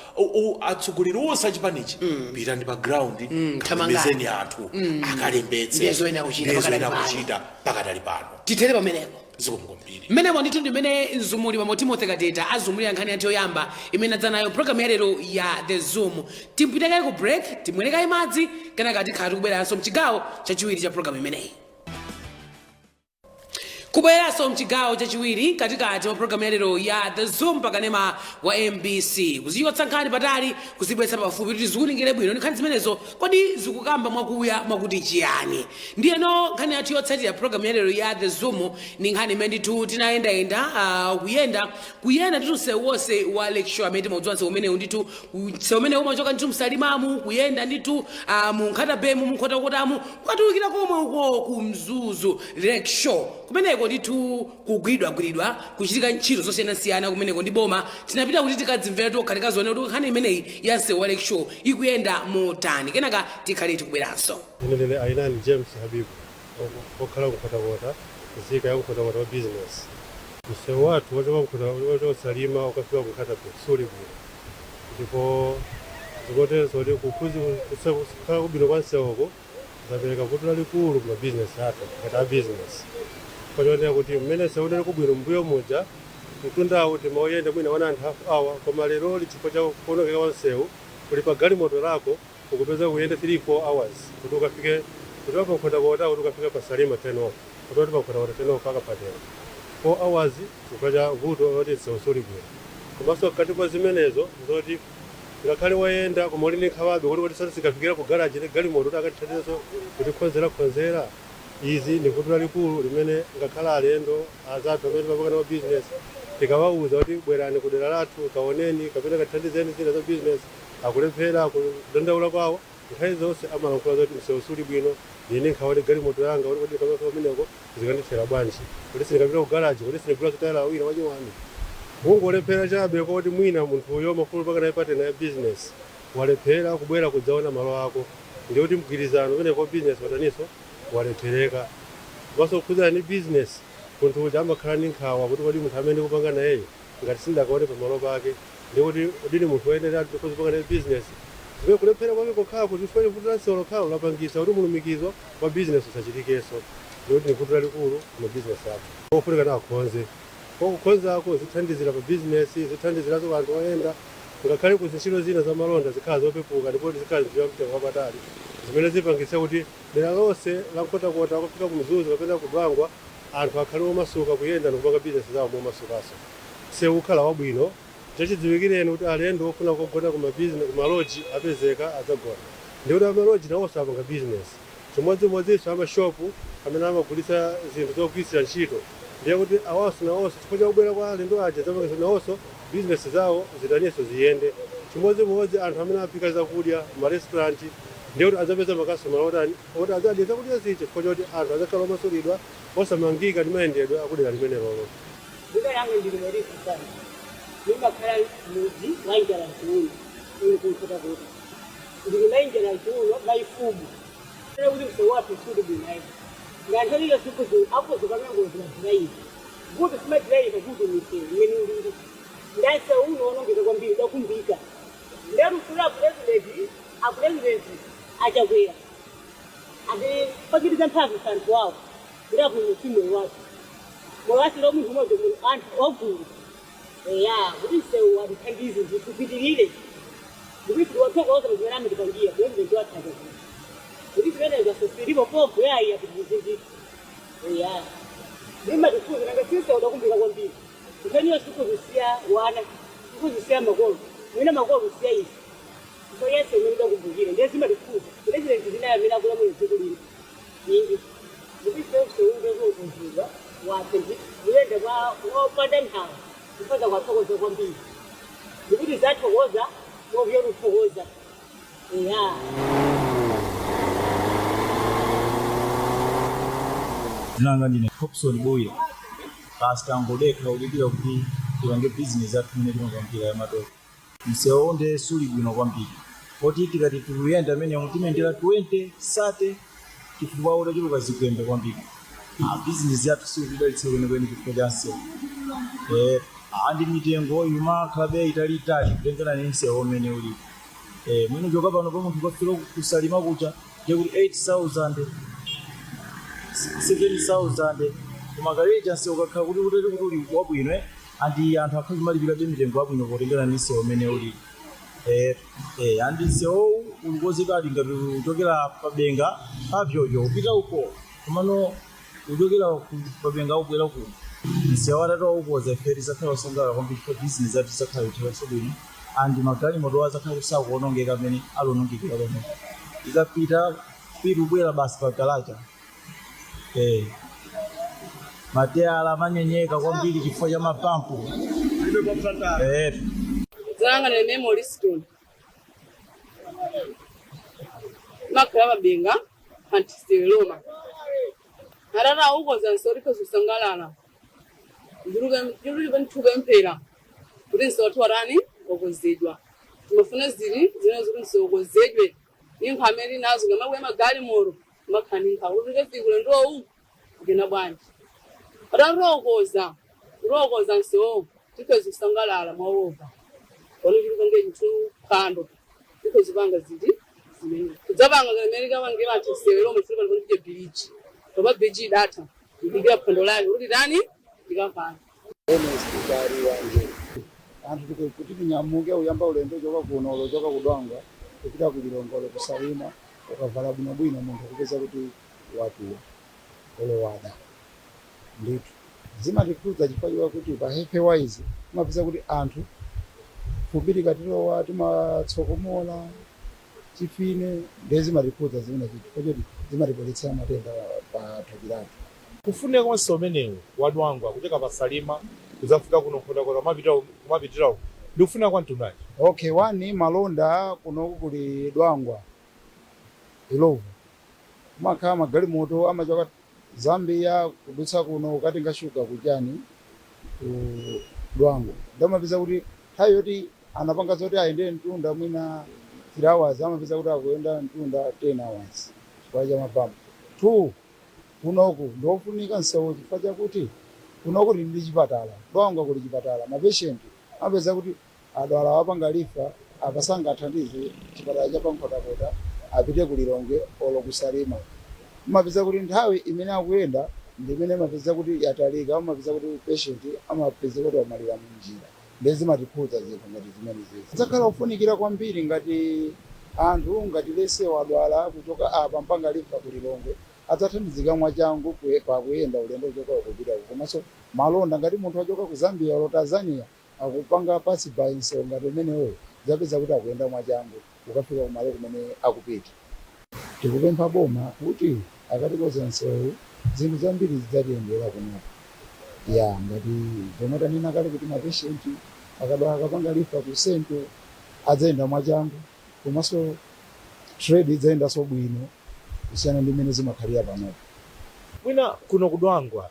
atsogoleri onse achipanichi pitani pa ground kamizeni anthu akalembetse ndizoena kuchita pakatali pano titere pamenepo zikomukombiri mmenemo ndithu ndimene mzumuli wa Timothy Kateta azumulira nkhani yathu yoyamba imene adzanayo programu ya lero ya the zoom timpitekaye ku break timwerekaye madzi kenaka tikhala tikubweranso mchigawo chachiwiri cha programu imeneyi kubweranso mchigawo chachiwiri katikati wa programu ya lero ya the zoom pakanema wa MBC kuzichotsa nkhani patali kuzibweretsa pafupi kuti zikuningire bwino ndi nkhani zimenezo kodi zikukamba mwakuya mwakuti chiyani ndiyeno nkhani yathu yotsatira programu ya lero ya the zoom ni nkhani imene ndithu tinayendayenda kuyenda ndithu msewu wonse wa Lake Shore amene timaudziwa msewu umenewu ndithu msewu umenewu umachoka ndithu msalimamu kuyenda ndithu mu Nkhatabemu mu Nkhotakhotamu kukatulukira komwe uko ku Mzuzu Lake Shore kumeneko ndithu kugwiridwa kuchitika ntchito zosiyanasiyana kumeneko ndi boma tinapita kuti tikadzimvera tokha tikazione kuti nkhani imeneyi ya msewu wa Lake Shore ikuyenda motani kenaka tikhale tikubweranso Inenele Ainani James Habibu okhala Nkhotakota nzika ya Nkhotakota wa business msewu wathu wosalima ukafika ku Nkhatabemu suli bwino ndipo zikotezo ndi kukuzi kusakhala kubino kwa msewuko zapereka kuti lalikulu kuma business athu kata business kwajonera kuti mmene seunene kubwino mbuyo muja mtundawo timaoyenda mwina 1.5 hour koma lero chifukwa cha kuonongeka kwa msewu kuli pa galimoto lako ukupeza kuyenda 3-4 hours kuti ukafike kuti pa Nkhotakota kuti ukafika pa Salima 10 off kuti pa Nkhotakota 10 off akapadera 4 hours ukaja vuto kuti msewu suli bwino komanso kati kwa zimenezo zoti ngakhale wayenda koma uli ndi nkhawabe kuti sasa sikafikira ku garage ndi galimoto kuti akatithandizo kuti khonzera izi ndi vuto lalikulu limene ngakhala alendo azathu amene pamukana wa business tikawauza kuti bwerani ku dera lathu kaoneni kapena kathandizeni zina za business akulephera kudandaula kwawo nkhani zonse amalankhula zoti msewu suli bwino ine nkhawa galimoto yanga kuti kamaka pameneko zikandithera bwanji kuti sindikapita ku garage kuti sindikula sitayala awiri wachiwani kungolephera chabe kuti mwina munthu uyo mafulu pakana ipatena ya business walephera kubwera kudzaona malo ako ndi kuti mgwirizano umene kwa business wataniso walephereka komanso kukhuzana ndi business munthu uja amakhala ndi nkhawa kuti kodi munthu amene kupanga nayeyo ngati sindakaone pamalo pake ndi kuti udini munthu woyenera kuzipanga naye business zimene kulephera kwake kokhala kuti chifukwa kuti lanselo khalo lapangisa kuti mulumikizwa kwa business usachitikenso ndi kuti ni vuto lalikulu mu business ako ofunika na akhonze kukhonzako zithandizira pa business zithandiziraso anthu oyenda ngakhale ku ntchito zina za malonda zikhala zopepuka ndipo zikhala ziya mtengo wapatali zimene zipangitsa kuti dera lonse la Nkhotakota kufika ku Mzuzu kapena ku Dwangwa anthu akhale omasuka kuyenda ndikupanga business zawo momasukaso msewu ukhala wabwino chachidziwikireni kuti alendo ofuna kugona ku maloji apezeka adzagona ndi kuti amaloji nawonso apanga business chimodzimodzinso amashopu amene amagulitsa zinthu zogwiritsira ntchito ndiye kuti awonso nawonso chifukwa chakubwera kwa alendo aja zapangitsa nawonso business zawo zidaniso ziyende chimodzimodzi anthu amene apika zakudya marestaurant ndiye kuti adzapeza makastomala otani oti adzadya zakudya ziche chifukwa choti anthu adzakhala omasulidwa osamangika ndi mayendedwe akudera limene lolo Duka yangu ndilo mrefu sana. Nyumba kala mji waingia la chuoni. Ili Nkhotakota. Ndilo waingia la chuoni la ifubu. Sasa uli msewu wapi sudi binai. Ngani hiyo siku tu hapo zikanga ngozi na drive. Gudu smart drive kwa gudu miti. Mimi ndingi. Ndasa uno ngeza kwambia ndakumbika. Ndero kula president a president achakwera. Ade pakiti mphamvu sana kwao. Ndira kumutimu wao. Mwasi lo muntu mmoja antu ogulu. Kuti msewu wathandize zikupitirire. Ndikuti wathokoza kugera ndipangia president wathatha. Kuti tiveneza sosiripo popo yayi yapitizindi. Ndima tukuzi nanga sisi udakumbika kwambiri. Kutaniyo siku zisiya wana, siku zisiya makolo. Mwina makolo zisiya isi. So yese mwina kumbukire. Ndezima tukuzi. President ndinayamira kula mwini siku lino. Nyingi. Kuti msewu ndezokuziwa. Wapendi uyende kwa upanda ntawo kupanda kwathokoza kwambiri ndikuti zathokoza ngovyona uthokoza zinanga ndine Hobson Boya pastor Ngodeka ulibira kuti tipange business yathu imene timakwambira ya matoto. Msewu ndi suli bwino kwambiri poti tikati tikuyenda amene timendera 20 30 chifukwa utachuluka zikwembe kwambiri. Business yathu sikudalitsa kwenikweni chifukwa cha msewu. Andi mitengo imakhala bei italitali kutengera ni msewu umene ulipo. Mwino choka pano pa munthu kwafika kusalima kucha ndikuti 8,000 7,000 kumakareja msewu ukakhala kuti uli wabwino andi anthu akhala kumalipira mitengo yabwino potengera ni msewu umene ulipo. Andi msewu ulikozekadi ngati uchokera pabenga papyopyo upita uko komano uchokera pabenga ubwera kuno msewu atatu ukoza iferi zakhala usangala kwambiri kwa business athu zakhala ithawa sobwino andi magali moto azakhala kusakuonongeka amene alonongekera lomwe ikapita pita ubwera basi pa galaja. Mateyala manyenyeka kwambiri chifukwa cha mapampu. Zanga ne memory stone. Makhala mabenga antiseloma. Arara ukoza nsoriko kusangalala. Ndiruke nthuka empera. Kuti nsothu warani okozedwa. Tumafuna zili zinozuku nsokozedwe. Ninkhameri nazo ngamwe magali moro makhani nkha. Urike fikule ndo ngena bwanji. Ararokoza. Rokoza nso tikoze kusangalala mwaova. Olujuka ngentu kando because banga zidi kuzabanga America wange bantu sewero mufika ngo bridge toba bridge data ndigira phondo lani uri dani ndikavana hospitali wanje anthu kuti tinyamuke uyamba ulendo choka kuno ulochoka kudwanga kupita kulilongolo kusalima ukavala bwino munthu kupeza kuti watu olowada nditu zimatikuza chifukwa kuti pa health wise mapeza kuti anthu fubiri katilowa timatsokomola chifine ndezimatikuza zimene chifukwa zimatipoletsa matenda pa thupi lathu. Kufuneka konse umenewu wadwangwa kuchoka pasalima kuzafika kuno kwa mapitira ndikufuna kwa mtundaji. Okay, wani malonda kuno kuli dwangwa ilovu makhala magali moto amachoka Zambia kudutsa kuno ukatenga shuga kujani ku dwangwa ndamapeza kuti hayo yoti anapanga zoti aende mtunda mwina 3 hours amapeza kuti akuenda mtunda 10 hours kwa jamaa pampo 2 kunoku ndofunika nsewu chifukwa kuti kunoku ndi chipatala dwangwa kuli chipatala ma patient amapeza kuti adwala wapanga lifa apasanga athandize chipatala cha pankhotakota apite kulilonge olo kusalima mapeza kuti nthawi imene akuyenda ndimene mapeza kuti yatalika amapeza kuti patient amapeza kuti amalira munjira ndezimatikhudza zinthu ngati zimene zizi zakhala ufunikira kwambiri ngati anthu ngati lese wadwala kuchoka apa mpanga lifa kulilonge adzathandizika mwachangu pakuyenda ulendo choka kupita komanso malonda ngati munthu achoka ku Zambia olo Tanzania akupanga pasi bayinso ngati imeneyo zapeza kuti akuyenda mwachangu ukafika kumalo kumene akupita. Tikupempha boma kuti akatikoza nsewu zinthu zambiri zidzatiyendera kuno ya ngati zomata nina kale kuti mapatient akadwala akapanga lifa ku sento adzayenda mwachangu komanso trade idzaenda so bwino kusiyana ndi imene zimakhalira panopo. Mwina kuno kudwangwa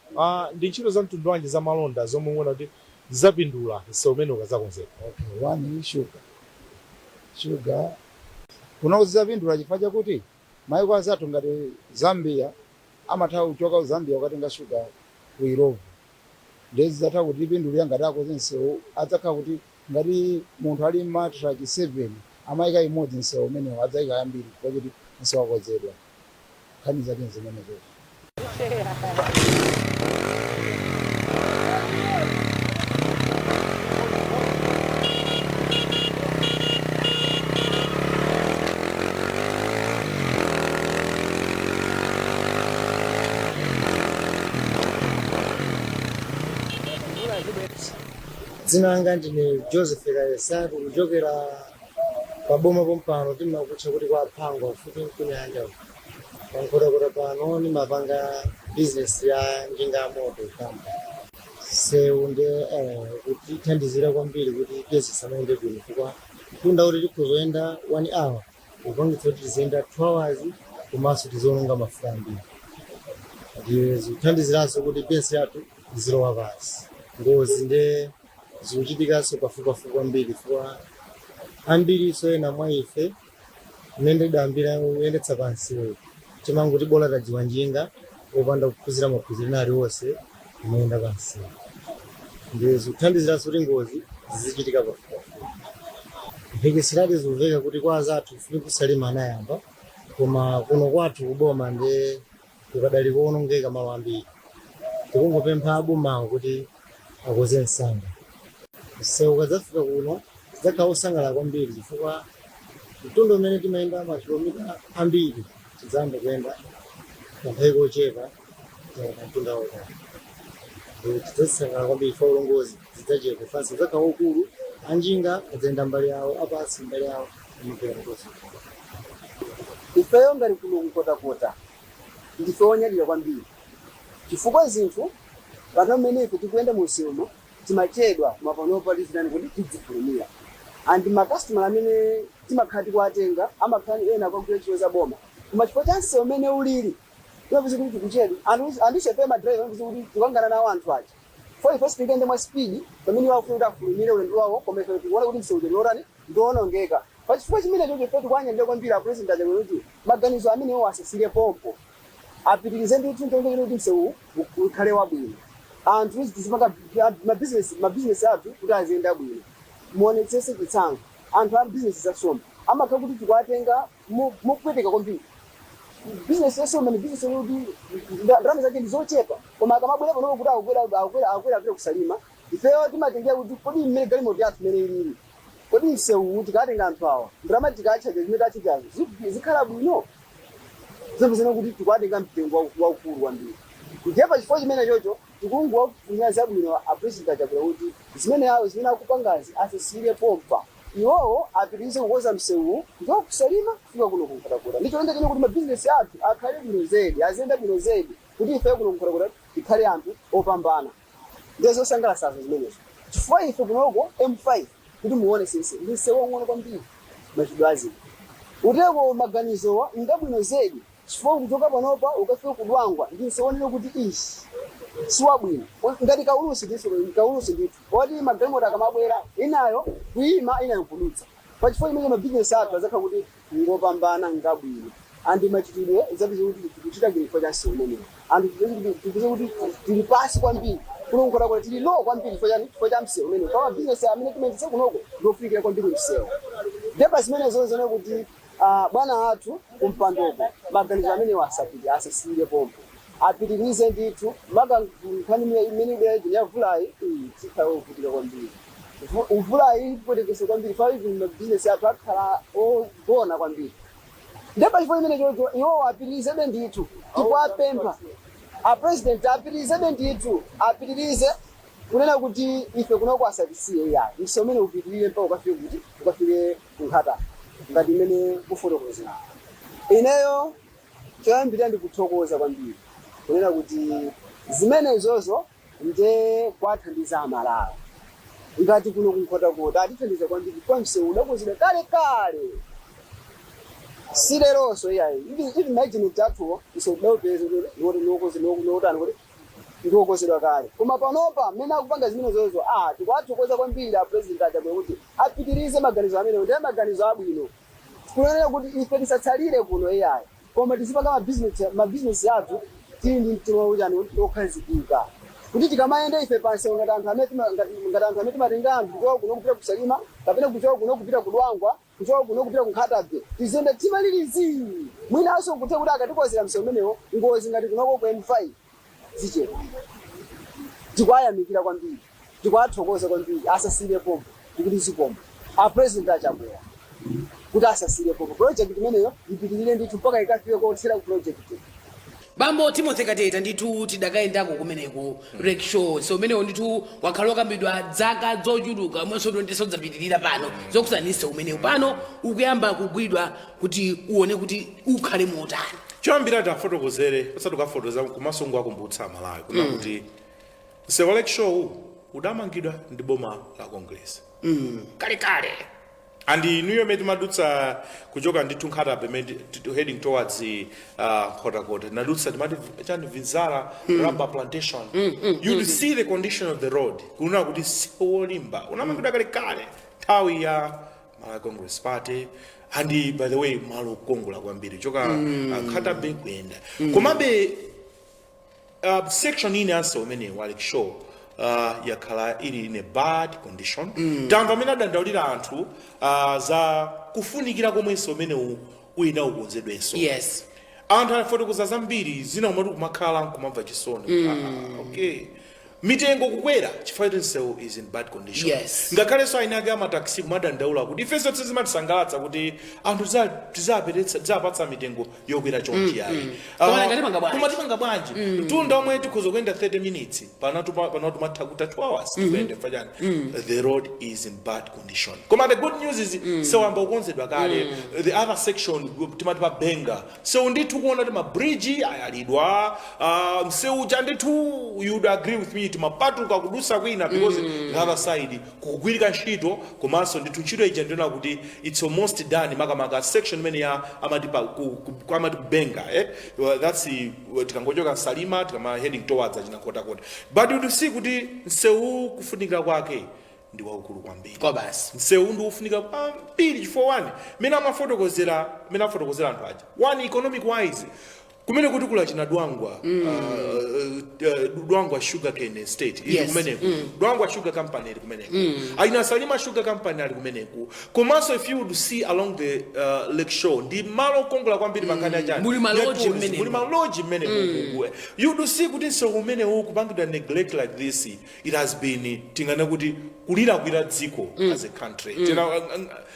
ndi ntchito za mtundu wanji za malonda zomwe muona kuti zidzapindula nsewu umene ukazakonzeka. Okay, wani sugar kuno zidzapindula chifukwa chakuti maiko azathu ngati Zambia amathawa kuchoka ku Zambia ukatenga sugar ku Irovu ndezi zatha kuti ipindulira ngati akoze nsewu adzakhala kuti ngati munthu ali matraki 7 amayika imodzi nsewu umenewo adzayika yambiri chifukwa kuti nsewu akozedwa nkhani zake zimenezo. Dzina langa ndine Joseph Kaesa kuchokera paboma pompano timakutcha kuti kwa phangwa futi kunyanja pankhotakota pano nimapanga business ya njinga ya moto kamba sewu nde kuti thandizira kwambiri kuti business amaende bwino chifukwa mtunda kuti tikhozoyenda 1 hour upangitsa kuti tiziyenda 2 hours komanso tizononga mafuta ambiri ndiye zithandiziranso kuti business yathu izilowa pansi ngozi nde zikuchitikanso pafupipafupi kwambiri chifukwa ambiriso ena mwa ife mmene tidayambira kuyendetsa pansiwo timanguti bola tadziwa njinga opanda kuphunzira maphunziro aliwonse kumayenda pansiwo ndi zikuthandiziranso kuti ngozi zizichitika pafupipafupi. mphekeserati zikuveka kuti kwa azathu funi kusalima anayamba koma kuno kwathu kuboma ndi kukadali kuonongeka malo ambiri. Tikungopempha abumawo kuti akoze msanga. Msewu ukadzafika kuno tidzakhala osangalala kwambiri chifukwa mtunda umene timayenda makilomita ambiri tidzayamba kuyenda kanthawi kochepa mtunda wotani. Tidzasangalala kwambiri chifukwa ulongozi zidzachepa fansi udzakhala ukulu anjinga adzayenda mbali yawo apasi mbali yawo mperengozi. Ifeyo ngati kuno kukotakota ndife onyadira kwambiri chifukwa zinthu pano mmene ife tikuyenda munsewu timachedwa kumapanopa tizinani kuti tidzifulumira andi makasitomala amene timakhala tikuwatenga amakhala ena kwagula ntchito za boma koma chifukwa cha msewu umene ulili timapeza kuti tikuchedwa andisefe madrayiva amapeza kuti tikangana nawo anthu aja fo ife sitikende mwa spidi pamene wakufuna kuti afulumire ulendo wawo koma ife tikuona kuti msewu uja ndiwonongeka pachifukwa chimene chocho ife tikuwanyadira kwambiri apresident aja kuti maganizo amene iwo asasire pompo apitirize ndi chinthu kuti msewu ukhale wabwino anthu tizipanga mabizinesi athu kuti aziyenda bwino muonetsese chitsanzo anthu a bizinesi zasoma amakhala kuti tikuwatenga mopweteka kwambiri bizinesi yasoma ni bizinesi kuti ndalama zake ndi zochepa koma akamabwera panopo kuti akwera kusalima ifeyo timatengera kuti kodi mmene galimoto yathu mmene ilili kodi msewu tikatenga anthu awa ndalama tikachaja zimene tachajazo zikhala bwino zimene kuti tikuwatenga mtengo waukulu kwambiri kujepa chifukwa chimene chocho tikungwa kunyaza bwino apresident achakula kuti zimene akupangazi asasire pompa iwowo apitirize kukonza msewu ndipo kusalima kufika kuno kunkhotakota ndicho ende kuti mabizinesi athu akhale bwino zedi aziyenda bwino zedi kuti ife kuno kunkhotakota tikhale anthu opambana ndizo zosangalatsa zimenezo chifukwa ife kunoko M5 kuti muone sisi ndi msewu wang'ono kwambiri machidwe azii uteko maganizowa ngabwino zedi chifukwa kuchoka panopa ukafika kudwangwa ndi msewu kuti ishi siwabwino ngati kaulusi ndithu oti magalimoto akamabwera inayo kuyima inayo kudutsa pachifukwa chimene mabizinesi athu azakhala kuti ngopambana ngabwino andi machitidwe zapeza kuti tikuchita chifukwa cha msewu umenewu anthu tikuze kuti tili pasi kwambiri kulongola tili low kwambiri chifukwa cha msewu umenewu kama mabizinesi amene timayendetsa kunoko ndofikira kwambiri msewu ndipo zimene zonse kuti bwana athu kumpandoko maganizo amene asasire pompo apitirize ndithu maka nkhani imene ibwera ya vulayi tikhala okuvutika kwambiri uvulayi ipwetekese kwambiri fa even mabizinesi athu akhala ogona kwambiri ndipo chifukwa imene chocho iwowo apitirizebe ndithu tikuwapempha apresident apitirizebe ndithu apitirize kunena kuti ife kunoko asatisiye iyayi msewu umene upitirire mpaka ukafike kunkhata ngati imene kufotokozera ineyo choyambirira ndikuthokoza kwambiri kunena kuti zimenezozo nde kwathandiza Amalawi ngati kuno kunkhotakota atithandiza kwambiri kwa msewu udakonzedwa kale sileronso iyayi even imagine tatuwo isodopeza ndiokozedwa kale koma panopa mmene akupanga zimenezozo tikwathokoza kwambiri apresident achakula kuti apitirize maganizo amene ndiye maganizo abwino kunena kuti ife tisatsalire kuno iyayi koma tizipanga mabizinesi athu tili ndi mtima ujani okhazikika kuti tikamayenda ife pansi ngati anthu amene timatenga anthu kuchoka kuno kupita kusalima kapena kuchoka kuno kupita kudwangwa kuchoka kuno kupita kunkhatabe tizenda timalirizi mwinanso kuthe kuti akatikozera msewu umenewo ngozi ngati kunoko ku M5 zichepa tikwayamikira kwambiri tikwathokoza kwambiri asasire pompo tikuti zipompo apresident achakula kuti asasire pompo project imeneyo ipitirire ndithu mpaka ikafike kothera ku project bambo Timothy Kateta ndithu tidakayendako kumeneko rickshaw so umenewo ndithu wakhala wakambidwa dzaka zochuluka mwenso ndisozapitirira pano zokusanisa umenewo pano ukuyamba kugwidwa kuti uone kuti ukhale motani choyambira tafotokozere pasati ukafotoza kumasungu akumbutsa Amalawi kuna kuti msewu rickshaw udamangidwa ndi boma la Congress kale and inuyo meti madutsa kuchoka ndi Tunkhatabe heading towards Nkhotakota nadutsa timati chani Vinzara rubber plantation. You see the condition of the road kuna kuti siwolimba unamangida kale nthawi ya Malawi Congress Party and by the way malo kongola kwambiri choka Nkhotakbe kwenda komabe section ine anso umene wali show yakhala ili in a bad condition tanto amene adandaulira anthu za kufunikira komwenso umene uina ukonzedwenso. Yes, anthu anafotokoza zambiri zina umati kumakhala nkumamva chisoni. Okay, mitengo kukwera chifukwa msewu is in bad condition. Yes, ngakhalenso ainake amataxi kumadandaula kuti ifenso tizimatisangalatsa kuti anthu tizapatsa mitengo yokwera chonchi yayi kumatimanga bwanji mtunda omwe tikhoza kuyenda 30 minutes pano tumatha kuta 2 hours kuyenda fajani. The road is in bad condition. Koma the good news is sewamba ukonzedwa kale. The other section timati pa Benga so ndithu kuona kuti mabridge ayalidwa msewu chanditu you would agree with me timapatuka kudusa kwina because the other side kugwirika ntchito komanso ndithu ntchito ija ndiona kuti it's almost done makamaka section imene ya amati Benga that's tikangochoka Salima tikama heading towards Nkhotakota but you see kuti msewu kufunika kwake ndi waukulu kwambiri kwa basi msewu ndi ufunika kwambiri chifukwa one mene amafotokozera anthu aja one economic wise kumene kuti kula china Dwangwa sugar cane estate ili kumeneku Dwangwa sugar company ili kumeneku aina Salima sugar company ali kumeneku komanso if you would see along the lake shore ndi malo kongola kwambiri pakani ajani muli maloji mmeneku you would see kuti so umene kupangidwa neglect like this it has been tingana kuti kulira kwira dziko as a country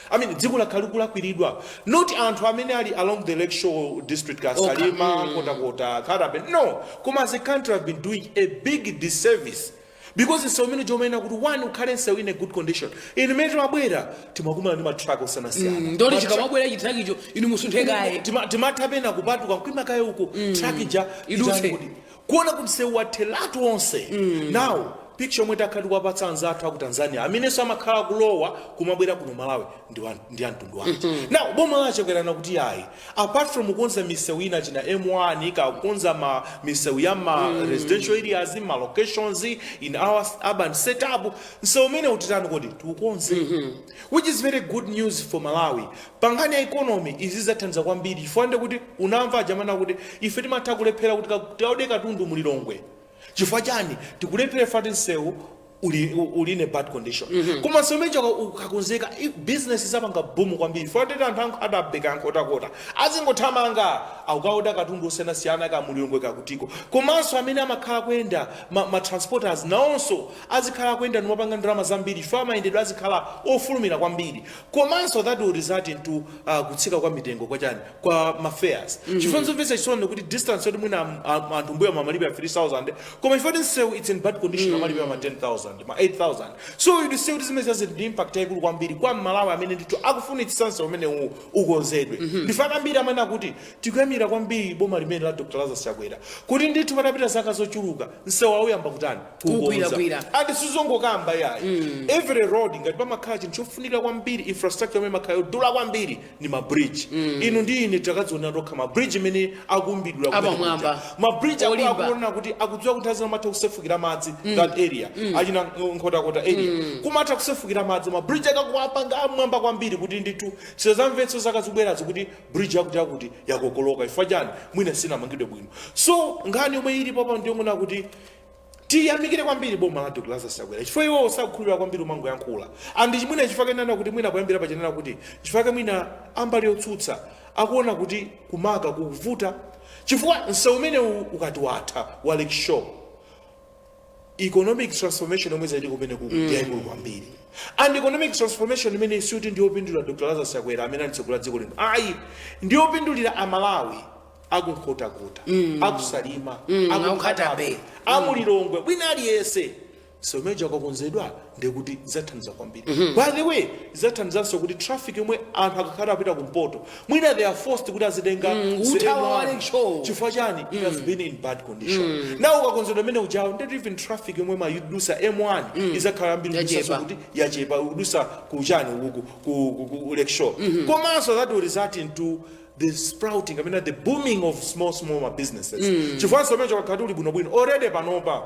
I mean dziko lakhalukulakwilidwa not anthu amene ali along the lake shore district ka Salima Nkhotakota Nkhotakbe no koma as a country have been doing a big disservice because so many jomena kuti one ukhale nsewu in a good condition in metro mabwera timakumana ndi matrako sana siyana ndoti chikamabwera chitrak icho inu musunthekaye timatapena kupatuka kwima kaye uko truck ija idutse kuona kuti nsewu wathelatu onse now picture mweta khali kwapatsa anzathu aku Tanzania amene so amakhala kulowa kumabwera kuno Malawi ndi antundu wanje now boma lachekerana kuti yayi apart from kukonza misewu ina china M1 kukonza misewu ya residential areas ma locations in our urban setup so mene utitani kodi tukonze which is very good news for Malawi pangani ya economy izizathanza kwambiri ifande kuti unamva jamana kuti ife timatha kulephera kuti taode katundu mulilongwe chifukwa chani tikulephera fati nsewu uli in a bad condition koma somecho ukakonzeka business zapanga boom kwambiri fati anthu adabeka Nkhotakota azingothamanga akukaoda katundu osiyana ka mulilongwe kakutiko komanso amene amakhala kuyenda ma transporters nawonso azikhala kuyenda nomapanga ndalama zambiri chifukwa mayendedwe azikhala ofulumira kwambiri komanso that will result into kutsika kwa mitengo kwa chani kwa mafares chifukwa nzomvetsa chisoni kuti distance yoti mwina anthu mbuya mamalibe ya 3,000 koma ifoti nsewu it's in bad condition amalibe ya 10,000 ma 8,000 so you see this has an impact yaikulu kwambiri kwa Malawi amene ndithu akufunitsitsa nsewu umene ukonzedwe ndifana mbiri amene akuti tikuyamira kwambiri boma limene la Dr. Lazarus Chakwera kuti ndithu patapita zaka zochuluka nsewu auyamba kutani kukonza andi sizongokamba yayi every road ngati pamakhala chinthu chofunika kwambiri infrastructure amene makhala yodula kwambiri ni mabridge inu ndi ine takadziona tokha mabridge amene akumbidwa mabridge akuona kuti akudziwa kuti azina matha kusefukira madzi that area achina Nkhotakota area kumatha kusefukira madzi mabridge akakuapanga amwamba kwambiri kuti ndithu sizamvetso zakazibwerazo kuti bridge yakuti yakokoloka ifwa chani mwina sina mangidwe bwino so ngani yomwe ili papa ndiyongona kuti tiyamikire kwambiri boma la Dr. Lazarus Chakwera chifukwa iwo sakukhulupirira kwambiri umango yankhula andi chimwina chifukwa kenana kuti mwina kuyambira pachenana kuti chifukwa mwina ambali yotsutsa akuona kuti kumaka kukuvuta chifukwa nsewu umene ukati watha wa Lake Shore economic transformation omwe zaidi kumene kuyayikulu kwambiri and economic transformation imene isuti ndiyopindulira Dr. Lazarus Chakwera amene alitsogola dziko lino ayi ndiyopindulira Amalawi aku Nkhotakota aku Salima aku Nkhotakbe amulilongwe bwina aliyese someja kakonzedwa ndekuti zathandiza kwambiri. By the way, zathandiza kuti traffic yomwe anthu akakhala apita kumpoto mwina they are forced kuti azitenga chifukwa chani it has been in bad condition. Now ukakonzedwa mene ujawo not even traffic yomwe mayudusa M1 izakhala ambiri kudusa kuti yachepa udusa kuchani uku ku Lake Shore. Komanso that will result into the sprouting, I mean the booming of small businesses. Chifukwa someja kakhala uli bwino already panopa.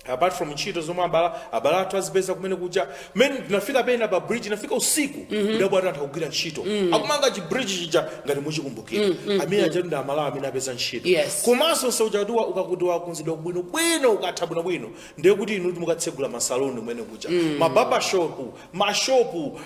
Apart from ntchito zomwe abala twazipeza kumene kuja men tinafika pena pa bridge nafika usiku ndabwera anthu akugwira ntchito akumanga chi bridge chija ngati muchikumbukira amene ajenda amalawa amene apeza ntchito komanso saujaduwa ukakudiwa kunzidwa bwino ukatha bwino ndiye kuti inu mukatsegula masaloni kumene kuja mababa shop mashopu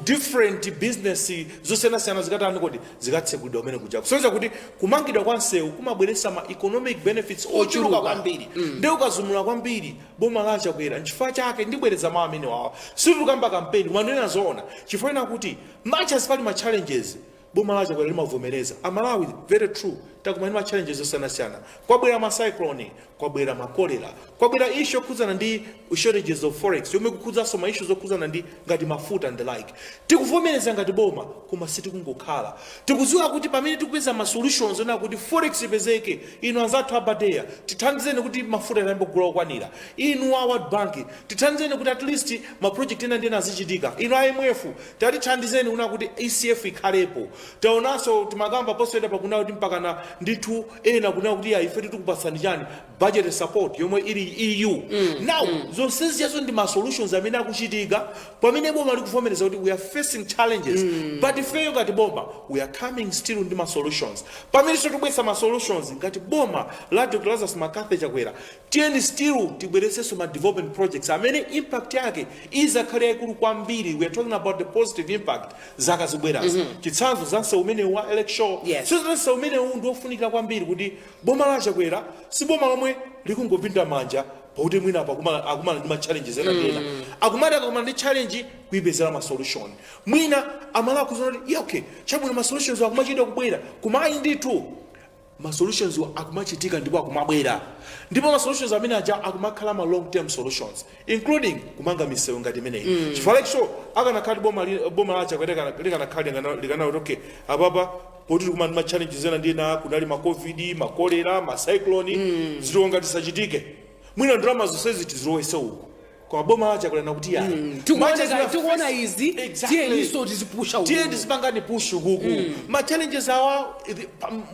different business zosiyanasiyana zikatani kuti zikatsegulidwa kumene kuja kusonyeza kuti kumangidwa kwa nsewu kumabweretsa ma economic benefits ochuluka kwambiri ndiye ukazumula kwambiri boma lacha kwera nchifukwa chake ndibwereza mawu amene wawa situkamba kampeni mwanena zoona chifukwa kuti much as pali ma challenges boma lacha kwera limavomereza amalawi very true takumani ma challenges zosiyanasiyana kwabwera ma cyclone kwabwera ma cholera kwabwera issue yokhuzana ndi shortages of forex yomwe kukhuzanso ma issues zokhuzana ndi ngati mafuta and the like tikuvomereza ngati boma koma sitikungokhala tikudziwa kuti pamene tikupeza ma solutions ona kuti forex ipezeke inu anzathu abadeya tithandizeni kuti mafuta ayambe kugula okwanira inu a World Bank tithandizeni kuti at least ma project ena ndena azichitika inu IMF tatithandizeni kuna kuti ECF ikhalepo taonanso timakamba posweda pakuna kuti mpakana ndithu ena kuna kuti ife tikupasani chani budget support yomwe ili EU now zonsezi yazo ndi ma solutions amene akuchitika pamene boma likuvomereza kuti we are facing challenges but ifeyo ngati boma we are coming still ndi ma solutions pamene tikubwesa ma solutions ngati boma la Dr. Lazarus Makathe Chakwera tiyeni still tibweresenso ma development projects amene impact yake izakhale yaikulu kwambiri we are talking about the positive impact zaka zibwerazi chitsanzo zanse umene wa election so umene ndofunika kwambiri kuti boma la Chakwera si boma lomwe likungopinda manja pauti mwina apa akumana ndi ma challenges ena akumana ndi challenge kuipezera ma solution mwina amala kuzona kuti okay chabwino ma solutions akumachita kubwera kumayi ndithu ma solutions akumachitika ndipo akumabwera ndipo ma solutions amene aja akumakhala ma long term solutions including kumanga misewu ngati imeneyi chifukwa so akanakhala boma la Chakwera likana okay apapa poti kumana ma challenges ena ndina kunali ma covid ma cholera ma cyclone ziliwo ngati sachitike mwina drama zonsezi tizilowese uko kwa boma la Chakwera nakuti yani tukuona izi tiye iso tizipusha uko tiye tizipangani push huku ma challenges awa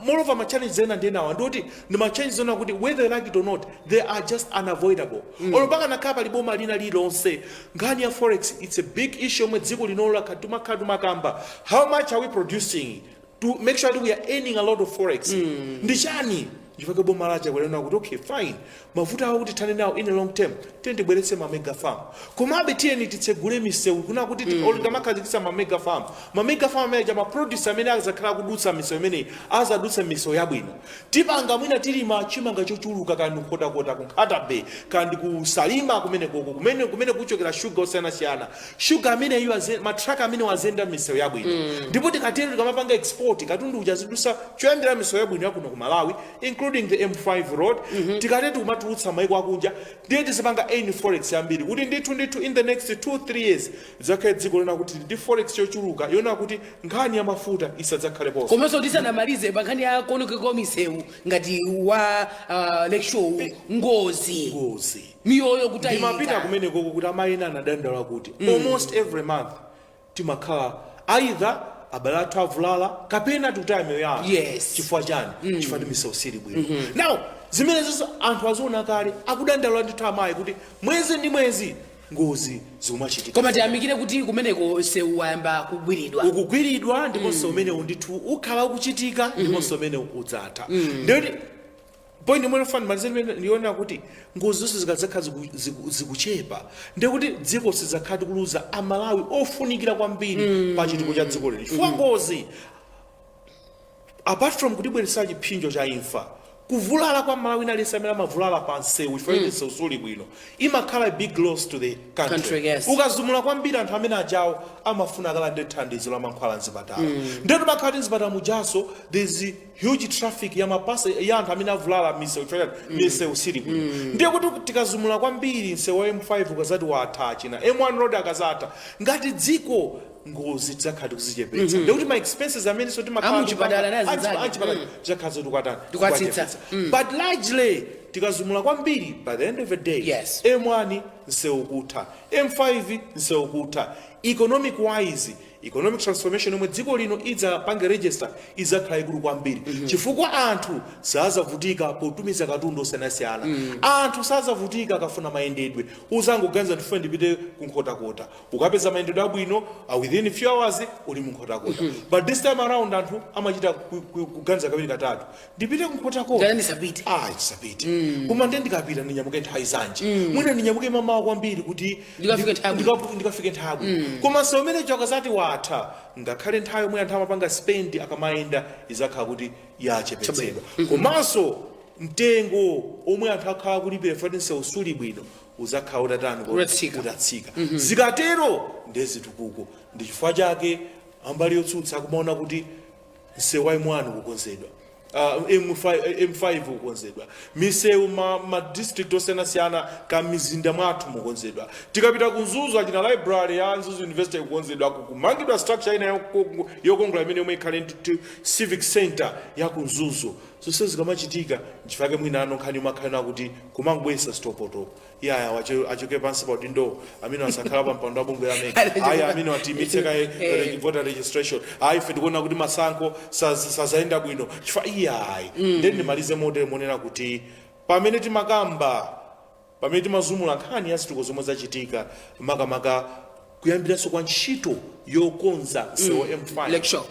moreover ma challenges ena ndina awa ndoti ndi ma challenges ona kuti whether you like it or not they are just unavoidable olopanga nakapa liboma lina lilonse ngani ya forex it's a big issue mwe dziko linola katuma kamba how much are we producing to make sure that we are earning a lot of forex ndichani ndifake boma la Chakwera kuti okay fine mafuta awo kuti tane nawo in a long term tendibweretse ma mega farm komabe tiyeni titsegule misewu kuna kuti olikamakazikisa ma mega farm amene ma producer amene azakhala kudutsa misewu imene azadutsa misewu yabwino tipanga mwina tilima chimanga chochuluka kandi kota kunkhata bay kandi kusalima kumene kuchokera sugar osiyanasiyana sugar amene iyo matraka amene wazenda misewu yabwino ndipo tikatero tikamapanga export katundu ujazidusa choyambira misewu yabwino yakuno ku Malawi including the M5 road tikatete kumatulutsa maiko akunja ndiye tisipanga any forex yambiri kuti ndithu in the next 2-3 years zakhe dziko lena kuti ndi forex chochuluka yona kuti nkhani ya mafuta isadzakhalepo komanso tisanamalize pankhani ya konekeko misewu ngati wa Lake Shore ngozi miyoyo kutayika timapita kumeneko kuti amayina anadandala kuti almost every month timakhala either abalatu avulala kapena tutaya miyoyo yawo chifukwa chani chifukwa ndi misewu sili bwino now zimenezo anthu aziona kale akudandala ndithu amayi kuti mwezi ndi mwezi ngozi zimachitika koma tiyamikire kuti kumeneko sewu wayamba kugwiridwa ndiponso umenewu ndithu ukhala ukuchitika ndiponso umenewu udzatha ndiyoti point imene fani malizeni ndiona kuti ngozi zonse zikadzakhala zikuchepa ndiye kuti dziko sizakhati kuluza amalawi ofunikira kwambiri pa chitukuko cha dziko lino chifukwa ngozi apart from kutibweretsa chipsinjo cha imfa kuvulala kwa Malawi nalisamira mavulala panse wifaidi usuli bwino imakhala a big loss to the country. Yes. Ukazumula kwambiri anthu amene ajawo amafuna akalande thandizo la mankhwala mzipatala. Ndeto makhati mzipatala mujaso there's huge traffic ya mapasa ya anthu amene avulala mise usili bwino. Ndiye kuti tikazumula kwambiri msewu wa M5 ukazati watha china M1 road akazata ngati dziko ngozi tizakhati kuzichepetsa ndikuti ma expenses amene so timakhalachakhaza tukwatani but largely tikazumula kwambiri by the end of the day yes. M1 nsewukutha M5 nsewukutha economic wise economic transformation omwe dziko lino idzapange register idzakhala ikulu kwambiri chifukwa anthu sazavutika potumiza katundu osiyanasiyana anthu sazavutika akafuna mayendedwe uzangoganiza ndife ndipite kunkhotakota ukapeza mayendedwe abwino within a few hours uli munkhotakota but this time around anthu amachita kuganiza kawiri katatu ndipite kunkhotakota ndisapite koma ndikapita ndinyamuke nthawi zanji mwina ndinyamuke mamawa kwambiri kuti ndikafike nthawi koma somene chakazati watha ngakhale nthawi yomwe anthu amapanga spend akamayenda izakhala kuti yachepetsedwa komanso mtengo omwe anthu akhala kulipira fatinse usuli bwino uzakhala utatsika zikatero ndezitukuko ndi chifukwa chake ambali yotsutsa kumaona kuti msewu wa M1 kukonzedwa M5 kukonzedwa misewu ma district osiyanasiyana ka mizinda mwathu mukonzedwa tikapita kunzuzu achina library ya Nzuzu University kukonzedwa kumangidwa structure ina yokongola imene yomwe ikhale civic center ya kunzuzu zonse zikamachitika nchifake mwina anonkhani umakhalina kuti kumangobwesa stopotopo yaya achoke pansi pa udindo amene asakhala pa mpando wabungwe lamene ayi amene watimitseka voter registration ayi ife tikuona kuti masankho sazayenda bwino chifukwa iyayi ndeni ndimalize motere monena kuti pamene timazumula nkhani ya zituko zomwe zachitika makamaka kuyambiranso kwa ntchito yokonza msewu M5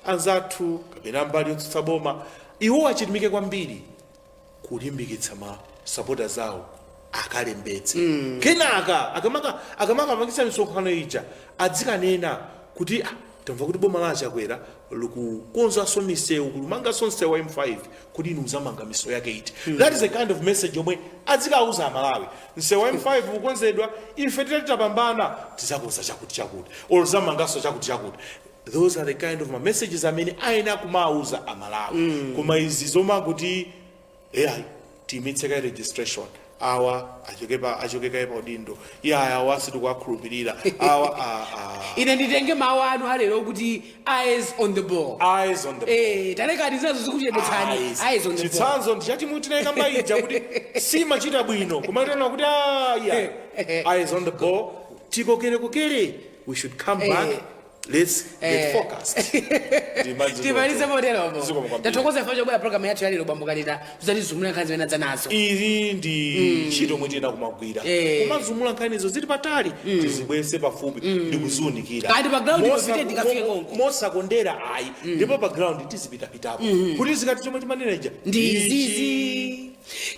anzathu kapena mbali yotsutsa boma iwo achitimike kwambiri kulimbikitsa ma supporters zawo akalembetse kenaka akamaka amakisa misonkhano ija adzikanena kuti tamva kuti boma lachakwera lukukonzanso misewu kulumanganso msewu wa M5 kuti inu muzamanga misewu yake iti that is a kind of message omwe adzikauza amalawi msewu wa M5 kukonzedwa ife titapambana tizakonza chakuti or zamanganso chakuti those are the kind of messages amene aina kumauza amalawi koma izi zoma kuti timitseka registration awa achokeka pa udindo awa situkuwakhulupirira awa ine nditenge mawu anu alero kuti eyes on the ball talekani zinazo zikuchedetsani eyes on the ball chitsanzo ndichati mutineka mbaija kuti simachita bwino kumatena kuti eyes on the ball tikokere we should come back. Let's get focused. Timalize modelomo. Tathokoza ifa chobwera program yathu yalero bambukalita tuzalizumula nkhani zimene nazo. Izi ndi ntchito mwetena kumagwira. Kumazumula nkhani izo zili patali tizibwese pafupi ndikuzunikira. Kati background ipite ndikafike konko. Mosakondera ayi ndipo background tizipitapitapo. Kuti zikati chomwe timaneneja. Ndizizi.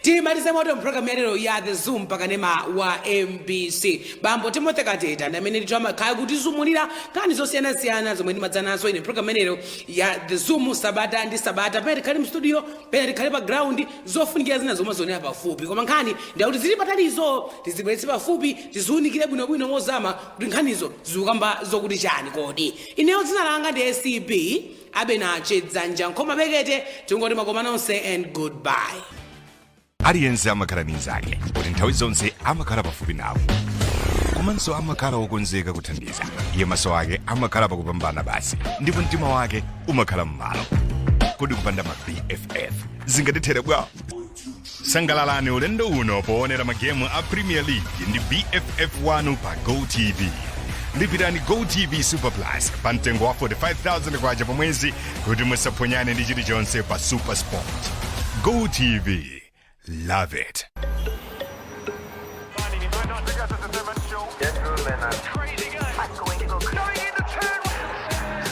Timalize moto program yalero ya the Zoom pakanema wa MBC. Bambo Timothy Kateta ndamene nditwa khaya kuti zumulira kani zosiyana zomwe ndimadzanazo ine program yalero ya the Zoom sabata ndi sabata pere kali mu studio pere kali background zofunikira zina zomwe zonera pafupi koma nkhani ndakuti zili patalizo tizibweretse pafupi tizunikire bwinobwino mozama kuti nkhanizo zikukamba zokuti chani kodi ineyo dzina langa ndi SCB abena chedzanja nkoma bekete tingoti makoma nonse and goodbye. Aliyense amakhala ndi nzake kuti nthawi zonse amakhala pafupi nawo komanso amakhala okonzeka kuthandiza iye maso ake amakhala pakupambana basi ndipo mtima wake umakhala m'malo kodi kupanda ma BFF zingatithere bwa sangalalani ulendo uno poonera magemu a Premier League ndi BFF 1 pa GoTV. Lipirani GoTV Super Plus pa mtengo wa 45,000 kwacha pa mwezi kuti musaphonyane ndi chilichonse pa Super Sport. GoTV. Love it.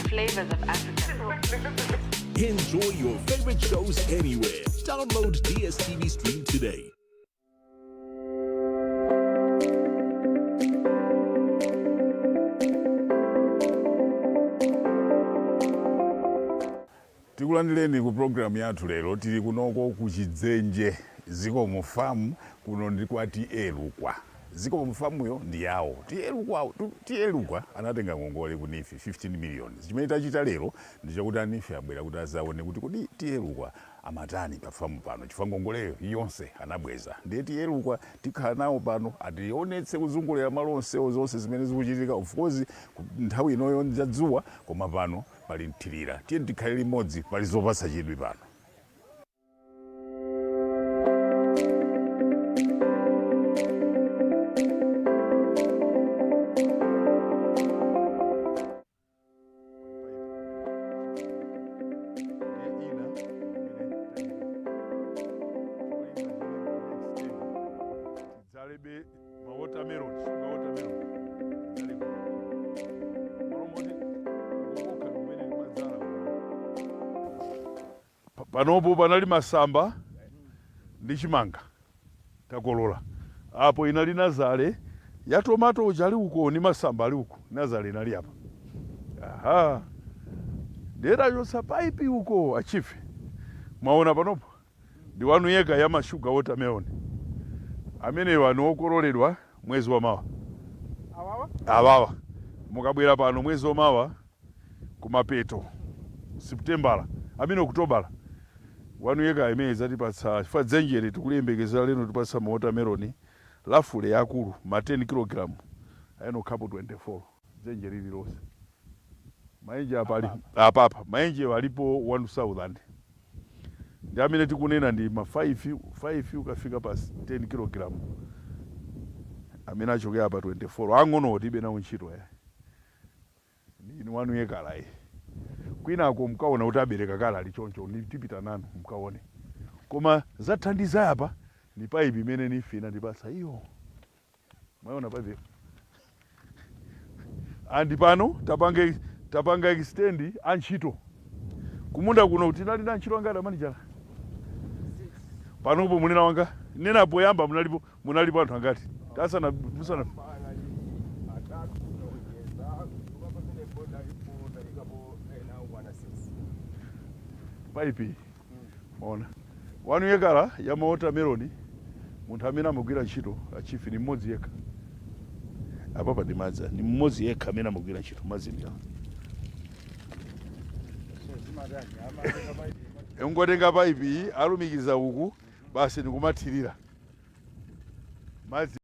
Flavors of Africa. Enjoy your favorite shows anywhere. Download DSTV Stream today. tikulandireni ku program yathu lero tili kunoko ku Chidzenje ziko mufamu kuno ndi kwa Tierukwa. Ziko mufamuyo ndi yawo. Tierukwa anatenga ngongole ku nifi 15 million. Chimene tachita lero ndi chakuti anifi abwera kuti azaone kuti kodi Tierukwa amatani pa famu pano. Chifukwa ngongoleyo yonse anabweza. Ndiye Tierukwa tikhala nawo pano ationetse kuzungulira malo onsewo zonse zimene zikuchitika. Of course nthawi inoyo ndadzuwa koma pano pali mthirira. Tiye tikhalire limodzi pali zopatsa chidwi pano. Panopo panali masamba ndi chimanga takolola. Apo inali nazale ya tomato ujali uko ni masamba ali uko. Nazale inali hapa. Aha. Dera yosa pipe uko achife. Mwaona panopo. Ndi wanu yeka ya mashuga watermelon. Amene wanu okololedwa mwezi wa mawa. Awawa. Mukabwera pano mwezi wa mawa kumapeto. September. Amene Oktober. Wanu yeka imeza tipatsa chifukwa dzenjere tikulembekeza leno tipatsa watermelon lafule yakulu ma 10 kg ayino kapo 24 dzenjere lilose. Maenje apapa maenje walipo 1000 ndi amene tikunena ndi ma 5 ukafika pa 10 kg amene achokera pa 24 ang'ono tibe nawo ntchito ya ni wanu yeka lai kwinako mkaona kuti abereka kala ali choncho ni tipita nanu mkaone koma zathandiza apa ni pipe imene nifina ndipasa iyo mwaona pipe andi pano tapanga extend antchito kumunda kuno tinali na ntchito ngati manager panopo munena wanga nena poyamba munalipo anthu angati tasana musana pipe mona wanu yekala ya watermelon munthu amene amagwira ntchito achifi ni mmodzi yekha apa pa ndimadza ni mmodzi yekha amene amagwira ntchito mazindikira ngotenga pipe alumikiza uku basi ndikumathirira madzi